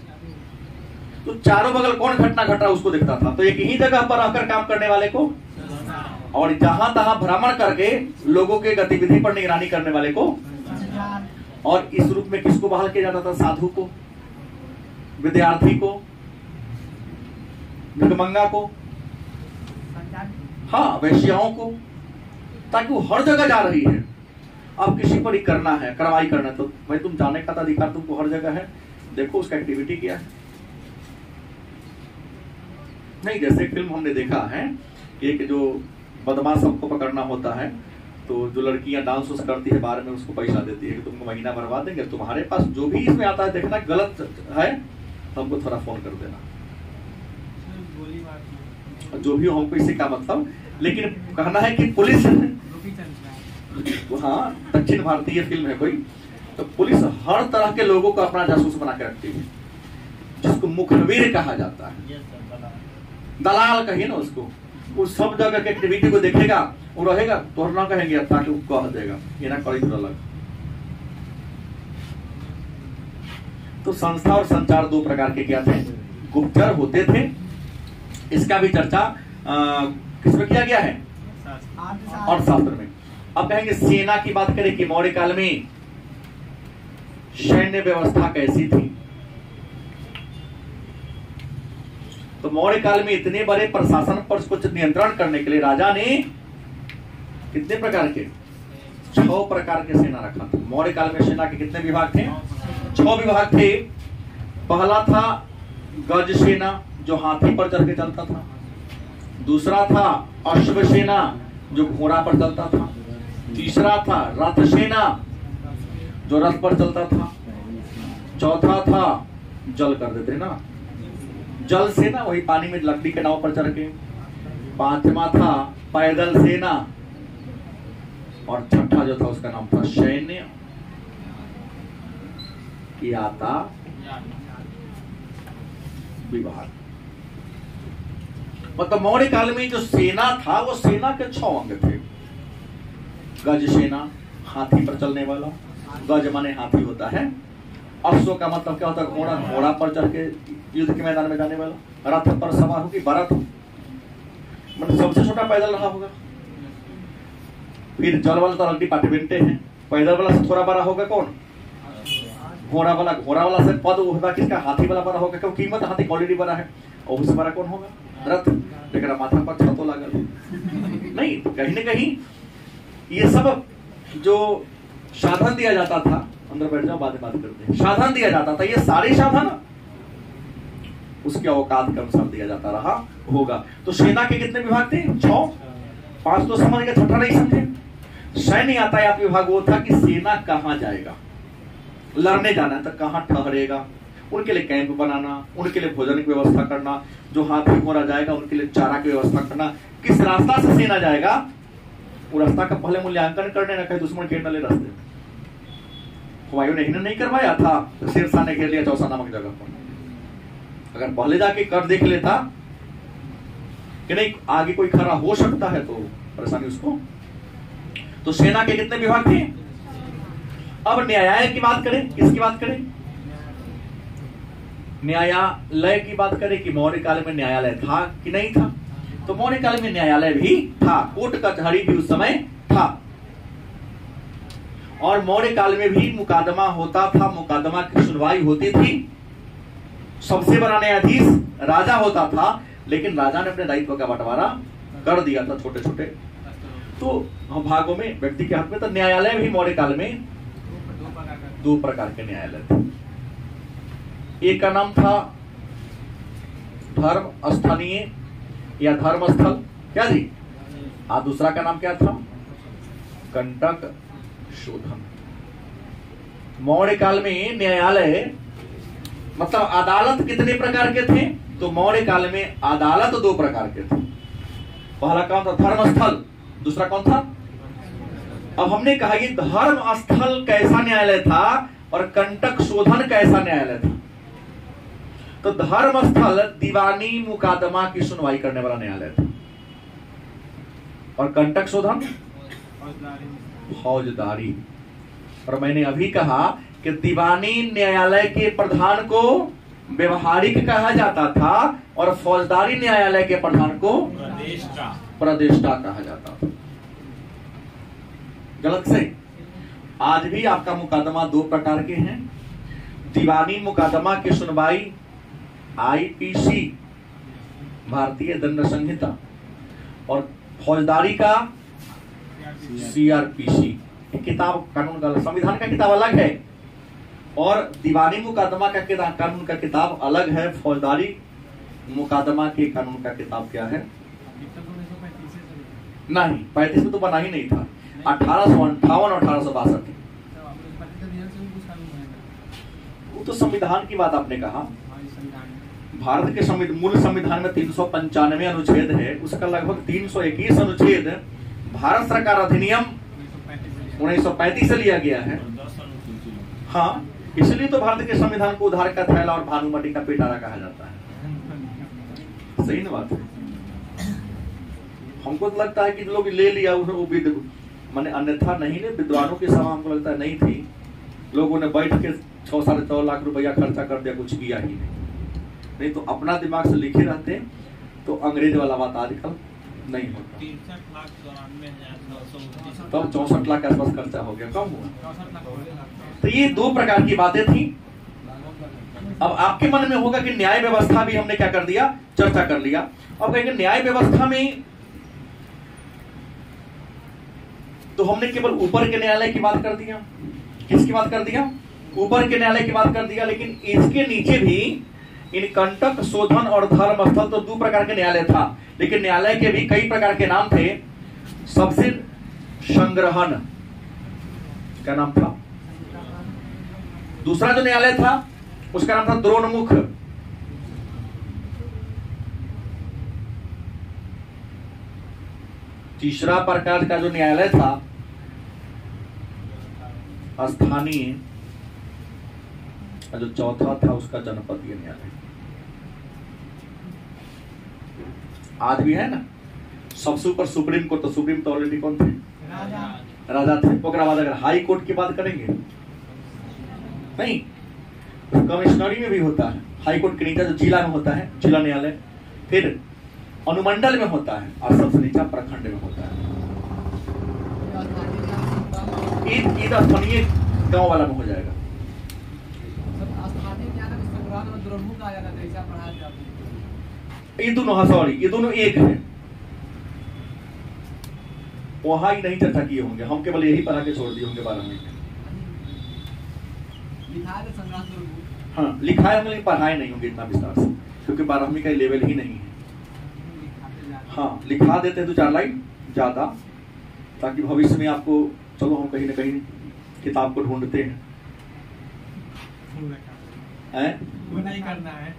तो चारों बगल कौन घटना घट रहा है उसको देखता था। तो एक ही जगह पर रहकर काम करने वाले को, और जहां तहां भ्रमण करके लोगों के गतिविधि पर निगरानी करने वाले को। और इस रूप में किसको बहाल किया जाता था? साधु को, विद्यार्थी को, भिखमंगा को, हाँ, वैश्याओं को, ताकि वो हर जगह जा रही है। अब किसी पर ही करना है, कार्रवाई करना है, तो भाई तुम जाने का अधिकार तुमको हर जगह है, देखो उसका एक्टिविटी क्या है। नहीं, जैसे फिल्म हमने देखा है, एक जो बदमाश सबको पकड़ना होता है, तो जो लड़कियां डांस उस करती है बार में उसको पैसा देती है कि तुमको महीना भरवा देंगे, तुम्हारे पास जो भी इसमें आता है देखना गलत है तो हमको थोड़ा फोन कर देना, जो भी हो हमको इसी का मतलब। लेकिन कहना है कि पुलिस, हाँ, दक्षिण भारतीय फिल्म है कोई, तो पुलिस हर तरह के लोगों को अपना जासूस बना के रखती है, जिसको मुखबिर कहा जाता है, दलाल कहिए ना उसको। वो सब जगह के एक्टिविटी को देखेगा, वो रहेगा, तो ना कहेंगे ताकि वो कह देगा, ये ना करी तो अलग। तो संस्था और संचार दो प्रकार के क्या थे, गुप्तचर होते थे। इसका भी चर्चा किसमें किया गया है, अर्थशास्त्र में। अब कहेंगे सेना की बात करें कि मौर्य काल में सैन्य व्यवस्था कैसी थी। तो मौर्य काल में इतने बड़े प्रशासन पर कुछ नियंत्रण करने के लिए राजा ने कितने प्रकार के, 6 प्रकार के सेना रखा था। मौर्य काल में सेना के कितने विभाग थे, 6 विभाग थे। पहला था गज सेना जो हाथी पर चढ़ के चलता था। दूसरा था अश्व सेना जो घोड़ा पर चलता था। तीसरा था रथ सेना जो रथ पर चलता था। चौथा था जल कर देते ना, जल सेना वही पानी में लकड़ी के नाव पर चढ़ के। पांचवा था पैदल सेना और छठा जो था उसका नाम था सैन्य याता विभाग। मतलब मौर्य काल में जो सेना था वो सेना के 6 अंग थे। गज सेना हाथी पर चलने वाला, गज माने हाथी होता है। अश्व का मतलब क्या होता है, घोड़ा, घोड़ा पर चढ़ के युद्ध के मैदान में जाने वाला। रथ पर सवार होगी, बरथ मतलब सबसे छोटा पैदल रहा होगा। फिर जल वाला तो अल्टी पार्टिवेंटे है। पैदल वाला से थोड़ा बड़ा होगा कौन, घोड़ा वाला। घोड़ा वाला से पद होगा किसका, हाथी वाला बड़ा होगा क्योंकि कीमत हाथी क्वालिटी बड़ा है। और उससे बड़ा कौन होगा, रथ। लेकिन माथा पर छतो लागल नहीं। तो कहीं ना कहीं ये सब जो साधन दिया जाता था, अंदर बैठ जाओ, बाद में बात करते हैं। साधन दिया जाता था, ये सारे साधन उसके औकात के अनुसार दिया जाता रहा होगा। तो सेना के कितने विभाग थे, 6। 5 तो समझ गए, छठा नहीं समझे। सैन्य यातायात विभाग वो था कि सेना कहां जाएगा, लड़ने जाना है तो कहां ठहरेगा, उनके लिए कैंप बनाना, उनके लिए भोजन की व्यवस्था करना, जो हाथी घोड़ा जाएगा उनके लिए चारा की व्यवस्था करना, किस रास्ता से सेना जाएगा वो रास्ता का पहले मूल्यांकन करने, ना कहीं दुश्मन घेर न ले रास्ते। हुमायूं ने नहीं करवाया था तो शेरशाह ने घेर लिया चौसा नामक जगह पर। अगर पहले जाके कर देख लेता कि नहीं आगे कोई खड़ा हो सकता है तो परेशानी उसको। तो सेना के कितने विभाग थे। अब न्यायालय की बात करें, किसकी बात करें, न्यायालय की बात करें कि मौर्य काल में न्यायालय था कि नहीं था। तो मौर्य काल में न्यायालय भी था, कोर्ट कचहरी भी उस समय था। और मौर्य काल में भी मुकदमा होता था, मुकदमा की सुनवाई होती थी। सबसे बड़ा न्यायाधीश राजा होता था, लेकिन राजा ने अपने दायित्व का बंटवारा कर दिया था छोटे छोटे तो भागों में व्यक्ति के हाथ में। तो न्यायालय भी मौर्य काल में 2 प्रकार के न्यायालय थे। एक का नाम था धर्म स्थानीय या धर्म स्थल, क्या जी, और दूसरा का नाम क्या था, कंटक शोधन। मौर्य काल में न्यायालय मतलब अदालत कितने प्रकार के थे, तो मौर्य काल में अदालत 2 प्रकार के थे। पहला कौन था, धर्मस्थल, दूसरा कौन था। अब हमने कहा कि धर्म स्थल कैसा न्यायालय था और कंटक शोधन कैसा न्यायालय था। तो धर्म स्थल दीवानी मुकदमा की सुनवाई करने वाला न्यायालय था और कंटक शोधन फौजदारी। और मैंने अभी कहा कि दीवानी न्यायालय के प्रधान को व्यवहारिक कहा जाता था और फौजदारी न्यायालय के प्रधान को प्रदेष्टा कहा जाता था। गलत से। आज भी आपका मुकदमा 2 प्रकार के हैं। दीवानी मुकदमा की सुनवाई आईपीसी भारतीय दंड संहिता और फौजदारी का सीआरपीसी। किताब कानून का संविधान का किताब अलग है और दीवानी मुकदमा का कानून का किताब अलग है। फौजदारी मुकदमा के कानून का किताब क्या है, नहीं 35 में तो बना ही नहीं था, 1858 और 1862। वो तो संविधान की बात आपने कहा। भारत के मूल संविधान में 395 अनुच्छेद है, उसका लगभग 321 अनुच्छेद भारत सरकार अधिनियम 1935 से लिया गया है। हाँ, इसलिए तो भारत के संविधान को उधार का थैला और भानुमति का पिटारा कहा जाता है। सही ना बात है। हमको तो लगता है कि लोग ले लिया वो मैंने अन्यथा नहीं ले, विद्वानों की सभा हमको लगता है नहीं थी। लोगों ने बैठ के 6-4.5 लाख रुपया खर्चा कर दिया, कुछ किया ही नहीं तो अपना दिमाग से लिखे रहते तो अंग्रेज वाला बात आजकल नहीं होता। 63,94,929 तब 64 लाख के आसपास खर्चा हो गया, कम हुआ। तो ये 2 प्रकार की बातें थी। अब आपके मन में होगा कि न्याय व्यवस्था भी हमने क्या कर दिया, चर्चा कर लिया। अब कहेंगे न्याय व्यवस्था में तो हमने केवल ऊपर के न्यायालय की बात कर दिया। किसकी बात कर दिया? ऊपर के न्यायालय की बात कर दिया। लेकिन इसके नीचे भी इन कंटक, शोधन और धर्म स्थल तो 2 प्रकार के न्यायालय था, लेकिन न्यायालय के भी कई प्रकार के नाम थे। सबसे संग्रहण, क्या नाम था? दूसरा जो न्यायालय था उसका नाम था द्रोणमुख। तीसरा प्रकार का जो न्यायालय था स्थानीय, जो चौथा था उसका जनपदीय न्यायालय। आज भी है ना। सबसे ऊपर सुप्रीम कोर्ट, तो सुप्रीम तो ऑलरेडी कौन थे? राजा थे। ओकरा बाद अगर हाई कोर्ट की बात करेंगे, नहीं, कमिश्नरी में भी होता है। हाई कोर्ट के नीचे जो जिला में होता है जिला न्यायालय, फिर अनुमंडल में होता है और सबसे नीचा प्रखंड में होता है। स्थानीय गांव वाला में हो जाएगा। ये दोनों, हाँ सॉरी, ये दोनों एक है। वहां ही नहीं चर्चा किए होंगे, हम केवल यही पढ़ा के छोड़ दिए होंगे 12वीं में। हाँ लिखा है, लेकिन पढ़ाए नहीं होंगे इतना विस्तार से, क्योंकि 12वीं का लेवल ही नहीं है। हाँ लिखा देते हैं 2-4 लाइन ज्यादा, ताकि भविष्य में आपको, चलो हम कहीं ना कहीं किताब को ढूंढते हैं, वो नहीं करना है।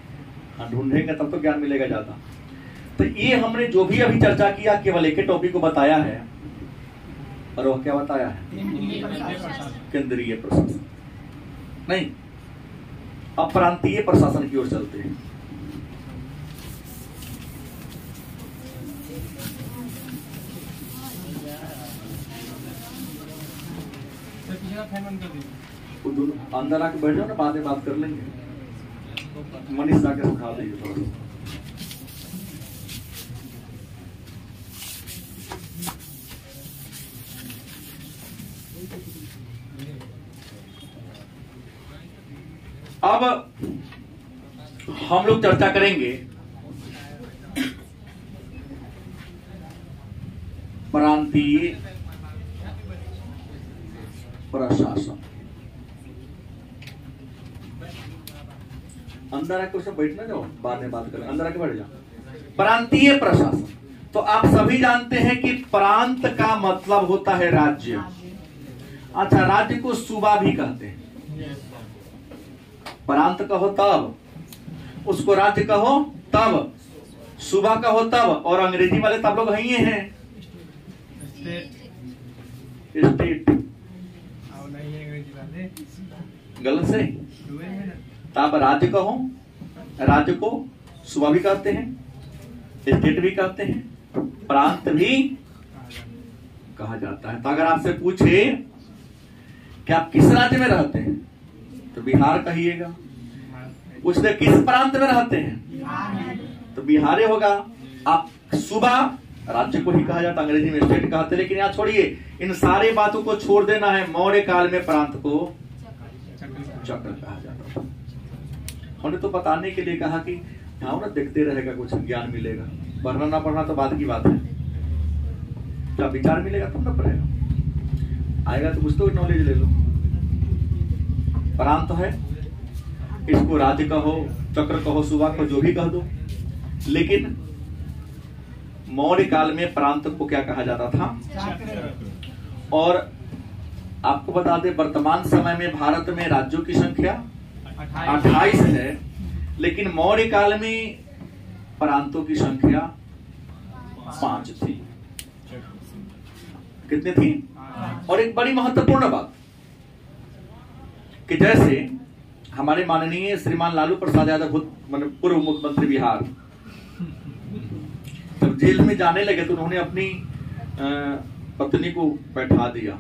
हाँ ढूंढेंगे तब तो ज्ञान मिलेगा ज्यादा। तो ये हमने जो भी अभी चर्चा किया केवल एक ही टॉपिक को बताया है, और वह क्या बताया है? केंद्रीय प्रशासन नहीं, अब प्रांतीय प्रशासन की ओर चलते हैं। अंदर आके बैठ जाओ ना, बाद में बात कर लेंगे। मनीष जाके सिखा दीजिए थोड़ा सा। अब हम लोग चर्चा करेंगे प्रांतीय प्रशासन। अंदर आके उसमें बैठना जाओ, बाद में बात करें। अंदर आके बैठ जाओ। प्रांतीय प्रशासन, तो आप सभी जानते हैं कि प्रांत का मतलब होता है राज्य। अच्छा, राज्य को सूबा भी कहते हैं। प्रांत कहो तब, उसको राज्य कहो तब, सूबा कहो तब, और अंग्रेजी वाले तब लोग ही हैं स्टेट। गलत से तब राज्य कहो, राज्य को सूबा भी कहते हैं, स्टेट भी कहते हैं, प्रांत भी कहा जाता है। तो अगर आपसे पूछे कि आप किस राज्य में रहते हैं, तो बिहार कहिएगा। पूछते किस प्रांत में रहते हैं, तो बिहार होगा। आप सूबा राज्य को ही कहा जाता, अंग्रेजी में स्टेट कहते हैं। लेकिन यहाँ छोड़िए, इन सारे बातों को छोड़ देना है। मौर्य काल में प्रांत को चक्र कहा जाता था। हमने तो बताने के लिए कहा कि हाँ ना, देखते रहेगा, कुछ ज्ञान मिलेगा। पढ़ना ना पढ़ना तो बाद की बात है, जब विचार मिलेगा तब ना पढ़ेगा। आएगा तो कुछ तो नॉलेज ले लो। प्रांत है, इसको राज्य कहो, चक्र कहो, सूबा कहो, जो भी कह दो। लेकिन मौर्य काल में प्रांत को क्या कहा जाता था? और आपको बता दें, वर्तमान समय में भारत में राज्यों की संख्या 28 है, लेकिन मौर्य काल में प्रांतों की संख्या 5 थी। कितने थी? और एक बड़ी महत्वपूर्ण बात कि जैसे हमारे माननीय श्रीमान लालू प्रसाद यादव, पूर्व मुख्यमंत्री बिहार, जब जेल में जाने लगे तो उन्होंने अपनी पत्नी को बैठा दिया।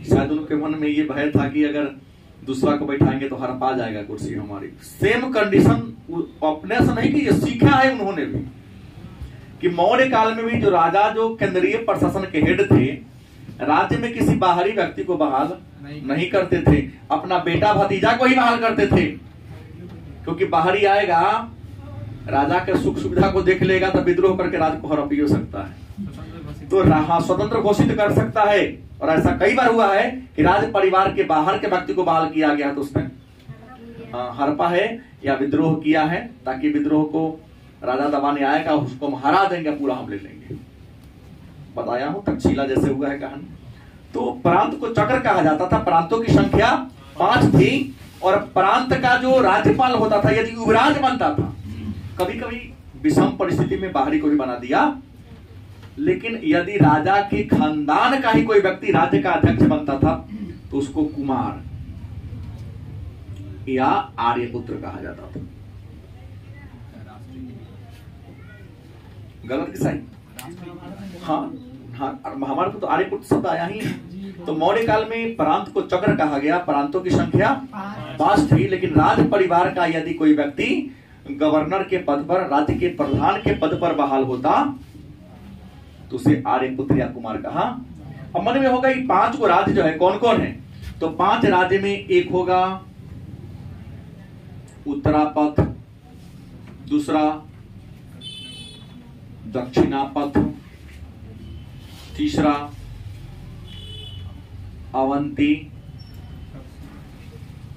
शायद उनके मन में ये भय था कि अगर दूसरा को बैठाएंगे तो हड़पा जाएगा कुर्सी हमारी। सेम कंडीशन अपने से नहीं कि ये सीखा है उन्होंने भी, कि मौर्य काल में भी जो राजा जो केंद्रीय प्रशासन के हेड थे, राज्य में किसी बाहरी व्यक्ति को बहाल नहीं करते थे, अपना बेटा भतीजा को ही बहाल करते थे। क्योंकि बाहरी आएगा, राजा के सुख सुविधा को देख लेगा तो विद्रोह करके राज को हड़प हो सकता है, तो स्वतंत्र घोषित कर सकता है। और ऐसा कई बार हुआ है कि राज परिवार के बाहर के व्यक्ति को बहाल किया गया तो उसने हड़पा है या विद्रोह किया है, ताकि विद्रोह को राजा दबाने आएगा, उसको हम हरा देंगे, पूरा हम ले लेंगे। बताया हूं तक्षशिला जैसे हुआ है कहानी। तो प्रांत को चक्र कहा जाता था। प्रांतों की संख्या 5 थी और प्रांत का जो राज्यपाल होता था, यदि युवराज बनता था, कभी कभी विषम परिस्थिति में बाहरी को भी बना दिया, लेकिन यदि राजा के खानदान का ही कोई व्यक्ति राज्य का अध्यक्ष बनता था तो उसको कुमार या आर्यपुत्र कहा जाता था। गलत कि सही? हाँ, महाभारत में तो आर्यपुत्र शब्द आया ही है। तो मौर्य काल में प्रांत को चक्र कहा गया। प्रांतों की संख्या 5 थी, लेकिन राज परिवार का यदि कोई व्यक्ति गवर्नर के पद पर, राज्य के प्रधान के पद पर बहाल होता तो उसे आर्यपुत्र या कुमार कहा। अब मन में होगा ये 5 को राज्य जो है कौन कौन है, तो 5 राज्य में एक होगा उत्तरापथ, दूसरा दक्षिणापथ, तीसरा अवंती,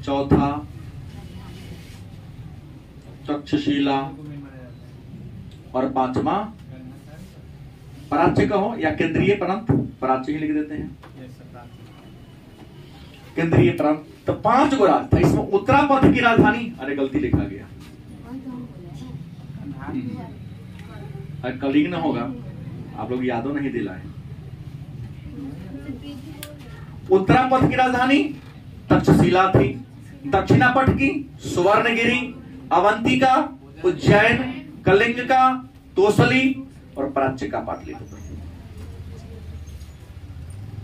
चौथा तक्षशिला और 5वां पराच्य कहो या केंद्रीय प्रांत, पराच्य ही लिख देते हैं, केंद्रीय प्रांत। तो 5 को राज था। इसमें उत्तरापथ की राजधानी, अरे गलती लिखा गया, कलिंग न होगा, आप लोग यादों नहीं दिलाए। उत्तरापथ की राजधानी तक्षशिला थी, दक्षिणापथ की सुवर्णगिरी, अवंती का उज्जैन, कलिंग का तोसली और प्राच्य का पाटलिपुत्र।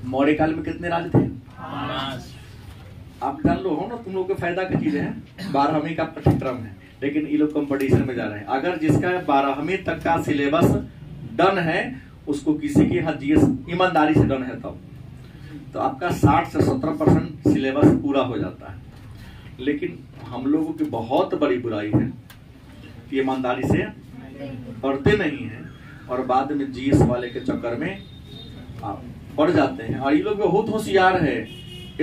मौर्य काल में कितने राज्य थे? आप जान लो हो ना, तुम लोग के फायदा की चीज है। 12वीं का पाठ्यक्रम है, लेकिन ये लोग कंपटीशन में जा रहे हैं। अगर जिसका 12वीं तक का सिलेबस डन है, उसको किसी के यहाँ जीएस ईमानदारी से डन है तब तो आपका 60 से 70% सिलेबस पूरा हो जाता है। लेकिन हम लोगों की बहुत बड़ी बुराई है कि ईमानदारी से पढ़ते नहीं है और बाद में जीएस वाले के चक्कर में आप पढ़ जाते हैं। और ये लोग बहुत होशियार है,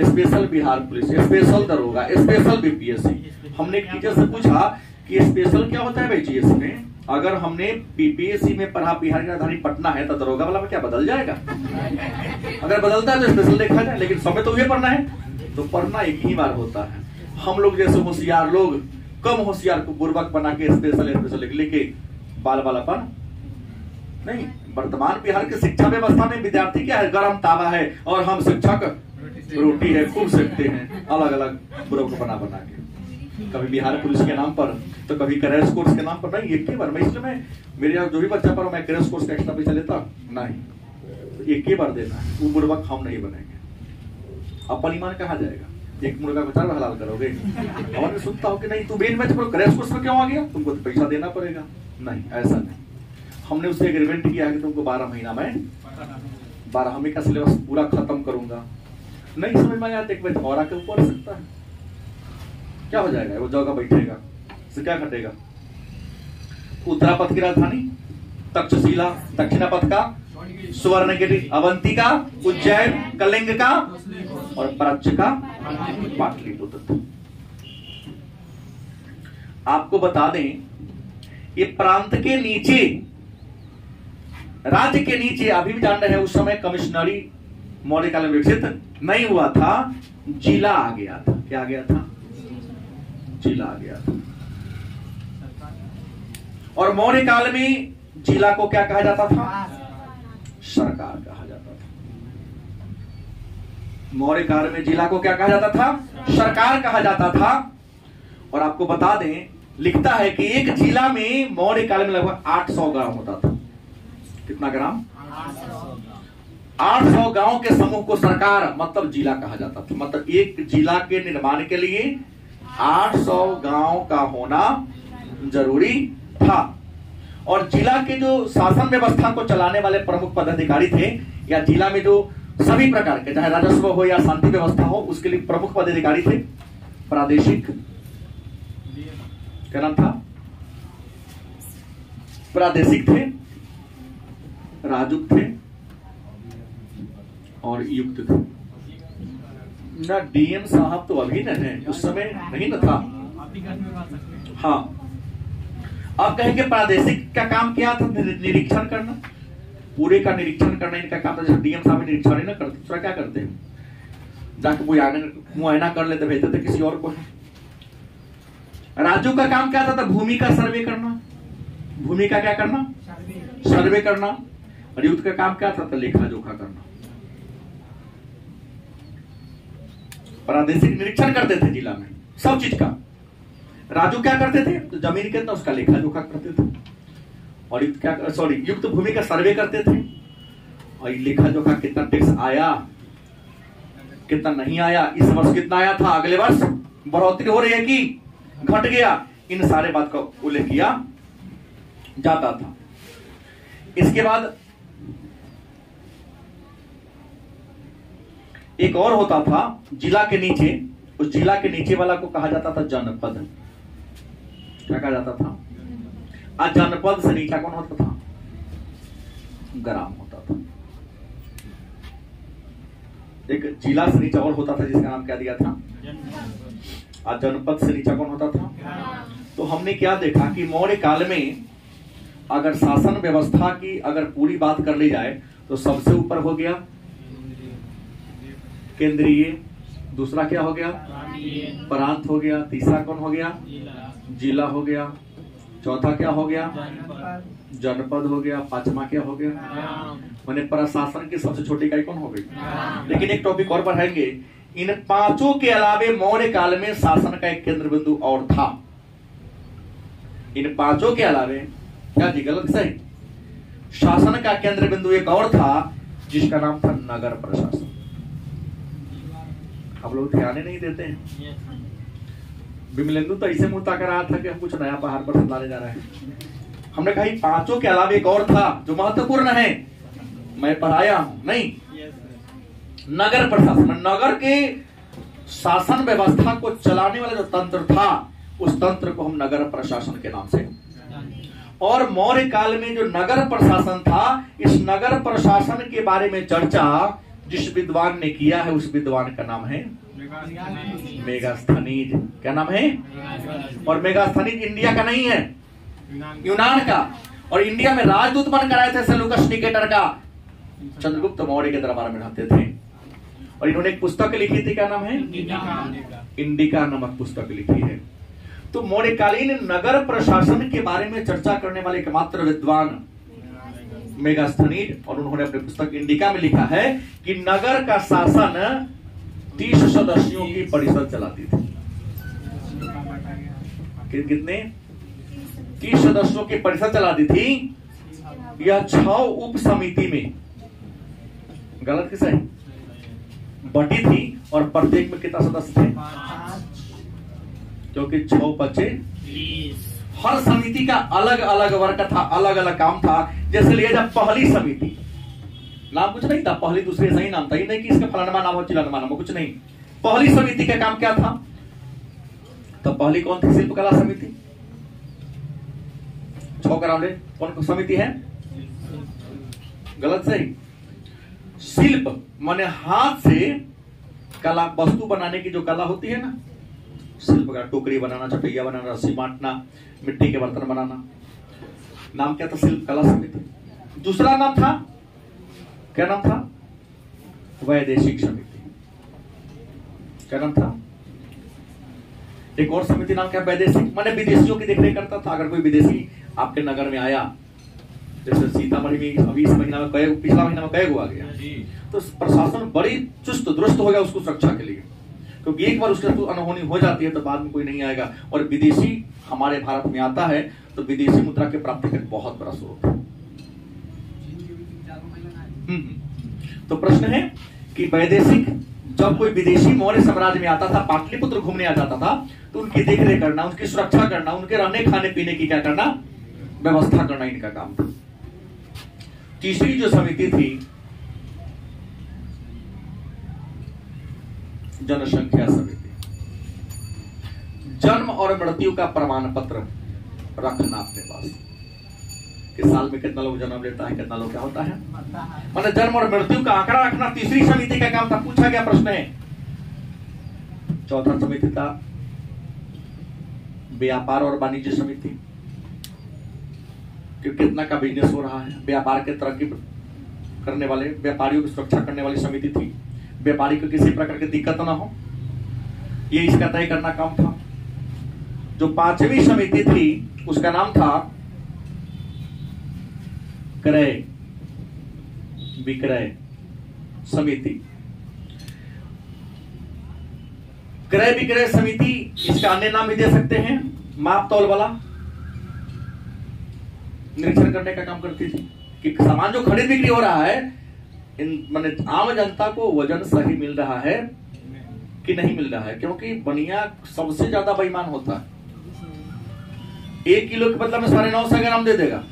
स्पेशल बिहार पुलिस, स्पेशल दरोगा, स्पेशल बीपीएससी। हमने एक टीचर से पूछा कि स्पेशल क्या होता है भाई जीएस में? अगर हमने बीपीएससी में पढ़ा बिहार की राजधानी पटना है तो दरोगा वाला में क्या बदल जाएगा? अगर बदलता है तो स्पेशल देखा जाए, लेकिन समय तो ये पढ़ना है, तो पढ़ना एक ही बार होता है। हम लोग जैसे होशियार लोग कम होशियार को बुर्बक बना के स्पेशल लिख के बाल बालापन नहीं। वर्तमान बिहार की शिक्षा व्यवस्था में विद्यार्थी क्या है? गरम तावा है और हम शिक्षक रोटी है, खूब सेकते हैं अलग अलग बुर्बक बना बना के। कभी बिहार पुलिस के नाम पर तो कभी क्रैश कोर्स के नाम पर। नहीं, एक ही बार मैं, इसलिए मैं मेरे यहाँ जो भी बच्चा पर मैं क्रैश कोर्स का एक्स्ट्रा पैसा लेता नहीं, एक ही बार देना है। वो बुर्बक हम नहीं बनेंगे। अपन ईमान कहाँ जाएगा? एक मुर्गा को 4 हलाल करोगे? और मैं सुनता हूँ कि नहीं तू बेन मैच पर क्रैश कोर्स में क्यों आ गया, तुमको तो पैसा देना पड़ेगा। नहीं, ऐसा नहीं। हमने उससे एग्रीमेंट किया कि तुमको 12 महीना में 12वीं का सिलेबस पूरा खत्म करूंगा। नहीं समझ में आया तो एक बैठ और आके ऊपर सकता है, क्या हो जाएगा? वो जगह बैठेगा, से क्या घटेगा? उत्तरापथ की राजधानी तक्षशिला, दक्षिणापथ का सुवर्णगिरी, अवंती का उज्जैन, कलिंग का और प्राच्य का पाटलिपुत्र। आपको बता दें, ये प्रांत के नीचे, राज्य के नीचे, अभी भी जान रहे हैं, उस समय कमिश्नरी मौर्य काल में विकसित नहीं हुआ था, जिला आ गया था। क्या आ गया था? जिला आ गया था। और मौर्य काल में जिला को क्या कहा जाता था? सरकार कहा जाता था। मौर्य काल में जिला को क्या कहा जाता था? सरकार कहा जाता था। और आपको बता दें, लिखता है कि एक जिला में मौर्य काल में लगभग 800 ग्राम होता था। कितना ग्राम? 800 गांव के समूह को सरकार मतलब जिला कहा जाता था। मतलब एक जिला के निर्माण के लिए 800 गांव का होना जरूरी था। और जिला के जो शासन व्यवस्था को चलाने वाले प्रमुख पदाधिकारी थे, या जिला में जो सभी प्रकार के चाहे राजस्व हो या शांति व्यवस्था हो, उसके लिए प्रमुख पदाधिकारी थे प्रादेशिक, क्या नाम था, प्रादेशिक थे, राजुक थे और युक्त थे। ना डीएम साहब तो अभी न है, उस समय नहीं न था। हाँ, आप कहेंगे प्रादेशिक का काम क्या था? निरीक्षण करना, पूरे का निरीक्षण करना इनका काम था। जैसे डीएम साहब निरीक्षण ही ना करते, दूसरा क्या करते हैं? जाके मुआयना कर लेते, भेजते थे किसी और को। राजू का काम क्या था? भूमि का सर्वे करना, भूमि का क्या करना? सर्वे करना। और युद्ध का काम क्या था? लेखा जोखा करना। प्रादेशिक निरीक्षण करते थे जिला में सब चीज का। राजू क्या करते थे? तो जमीन कितना उसका लेखा जोखा करते थे। और युक्त क्या, सॉरी, युक्त भूमि का सर्वे करते थे। और लेखा जोखा कितना टैक्स आया, कितना नहीं आया, इस वर्ष कितना आया था, अगले वर्ष बढ़ोतरी हो रही है कि घट गया, इन सारे बात का उल्लेख किया जाता था। इसके बाद एक और होता था जिला के नीचे, उस जिला के नीचे वाला को कहा जाता था जनपद। क्या कहा जाता था? आज जनपद से नीचा कौन होता था? ग्राम होता था। एक जिला से नीचा और होता था जिसका नाम क्या दिया था? आज जनपद से नीचा कौन होता था? तो हमने क्या देखा कि मौर्य काल में अगर शासन व्यवस्था की अगर पूरी बात कर ली जाए तो सबसे ऊपर हो गया केंद्रीय, दूसरा क्या हो गया? प्रांत हो गया, तीसरा कौन हो गया? जिला हो गया, चौथा क्या हो गया? जनपद हो गया, पांचवा क्या हो गया? माने प्रशासन की सबसे छोटी इकाई कौन हो गई? लेकिन एक टॉपिक और पढ़ाएंगे, इन पांचों के अलावे मौर्य काल में शासन का एक केंद्र बिंदु और था। इन पांचों के अलावे, क्या जी गलत सही, शासन का केंद्र बिंदु एक और था जिसका नाम था नगर प्रशासन। आप लोग ध्यान ही नहीं देते हैं। विमलेंदु तो ऐसे मुंह ताक रहा था कि हम कुछ नया पहाड़ पर लाने जा रहे हैं। हमने कहा पांचों के अलावा एक और था जो महत्वपूर्ण है, मैं पढ़ाया हूं नहीं, नगर प्रशासन। नगर के शासन व्यवस्था को चलाने वाला जो तंत्र था उस तंत्र को हम नगर प्रशासन के नाम से। और मौर्य काल में जो नगर प्रशासन था, इस नगर प्रशासन के बारे में चर्चा जिस विद्वान ने किया है उस विद्वान का नाम है मेगास्थनीज। क्या नाम है? और मेगास्थनीज इंडिया का नहीं है, यूनान का। और इंडिया में राजदूत बनकर आए थे सेल्यूकस निकेटर का, चंद्रगुप्त मौर्य के दरबार में रहते थे। और इन्होंने एक पुस्तक लिखी थी, क्या नाम है? इंडिका नामक पुस्तक लिखी है। तो मौर्यकालीन नगर प्रशासन के बारे में चर्चा करने वाले एकमात्र विद्वान मेगास्थनीज, और उन्होंने अपने पुस्तक इंडिका में लिखा है कि नगर का शासन 30 सदस्यों की परिषद चलाती थी। कितने? 30 सदस्यों की परिषद चलाती थी। यह 6 उप समिति में, गलत किसे बटी थी, और प्रत्येक में कितना सदस्य थे? क्योंकि 6 बचे, हर समिति का अलग अलग वर्ग था, अलग अलग काम था। जैसे लिए जब पहली समिति, नाम कुछ नहीं था, पहली दूसरी सही नाम था, ये नहीं कि इसका फलानमा नाम हो चिलानमा नाम हो, कुछ नहीं। पहली समिति का काम क्या था? तो पहली कौन थी? शिल्पकला समिति। 6 करावले कौन समिति है? गलत सही। शिल्प माने हाथ से कला, वस्तु बनाने की जो कला होती है ना, शिल्प का, टोकरी बनाना, चटैया बनाना, रस्सी बांटना, मिट्टी के बर्तन बनाना, नाम क्या था? शिल्प कला समिति। दूसरा नाम था, क्या नाम था? वैदेशिक समिति। क्या नाम था? एक और समिति नाम क्या? वैदेशिक, माने विदेशियों की देखरेख करता था। अगर कोई विदेशी आपके नगर में आया, जैसे सीतामढ़ी में अभी इस महीना में पिछला महीना में कई गो आ गया, तो प्रशासन बड़ी चुस्त दुरुस्त हो गया उसको सुरक्षा के लिए, क्योंकि एक बार उसके साथ अनहोनी हो जाती है तो बाद में कोई नहीं आएगा। और विदेशी हमारे भारत में आता है तो विदेशी मुद्रा के प्राप्ति का बहुत बड़ा स्रोत है। तो प्रश्न है कि वैदेशिक जब कोई विदेशी मौर्य साम्राज्य में आता था, पाटलिपुत्र घूमने आ जाता था, तो उनकी देखरेख करना, उनकी सुरक्षा करना, उनके रहने खाने पीने की क्या करना, व्यवस्था करना इनका काम था। तीसरी जो समिति थी, जनसंख्या समिति, जन्म और मृत्यु का प्रमाण पत्र रखना अपने पास कि साल में कितना लोग जन्म लेता है, कितना लोग क्या होता है, मतलब जन्म और मृत्यु का आंकड़ा रखना तीसरी समिति का काम था। पूछा गया प्रश्न है। चौथा समिति था व्यापार और वाणिज्य समिति, कि कितना का बिजनेस हो रहा है, व्यापार के तरक्की करने वाले व्यापारियों की सुरक्षा करने वाली समिति थी, व्यापारी को किसी प्रकार की दिक्कत ना हो, ये इसका तय करना काम था। जो पांचवी समिति थी उसका नाम था क्रय विक्रय समिति। क्रय विक्रय समिति, इसका अन्य नाम भी दे सकते हैं, माप तौल वाला, निरीक्षण करने का काम करती थी कि सामान जो खरीद बिक्री हो रहा है, माने आम जनता को वजन सही मिल रहा है कि नहीं मिल रहा है, क्योंकि बनिया सबसे ज्यादा बेईमान होता है। 1 किलो के बदला में 950 ग्राम दे देगा।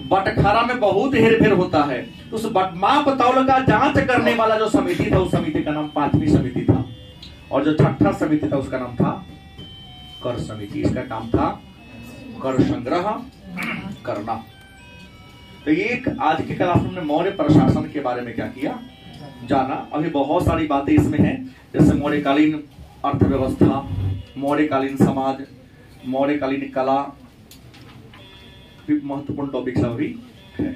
बटखारा में बहुत हेरफेर होता है। उस माप तौल का जांच करने वाला जो समिति था, उस समिति का नाम पांचवी समिति था। और जो छठा समिति था उसका नाम था कर समिति। इसका काम था कर संग्रह करना। तो ये आज की क्लास में हमने मौर्य प्रशासन के बारे में क्या किया, जाना। अभी बहुत सारी बातें इसमें हैं, जैसे मौर्यकालीन अर्थव्यवस्था, मौर्यकालीन समाज, मौर्यकालीन कला, महत्वपूर्ण टॉपिक सब भी है।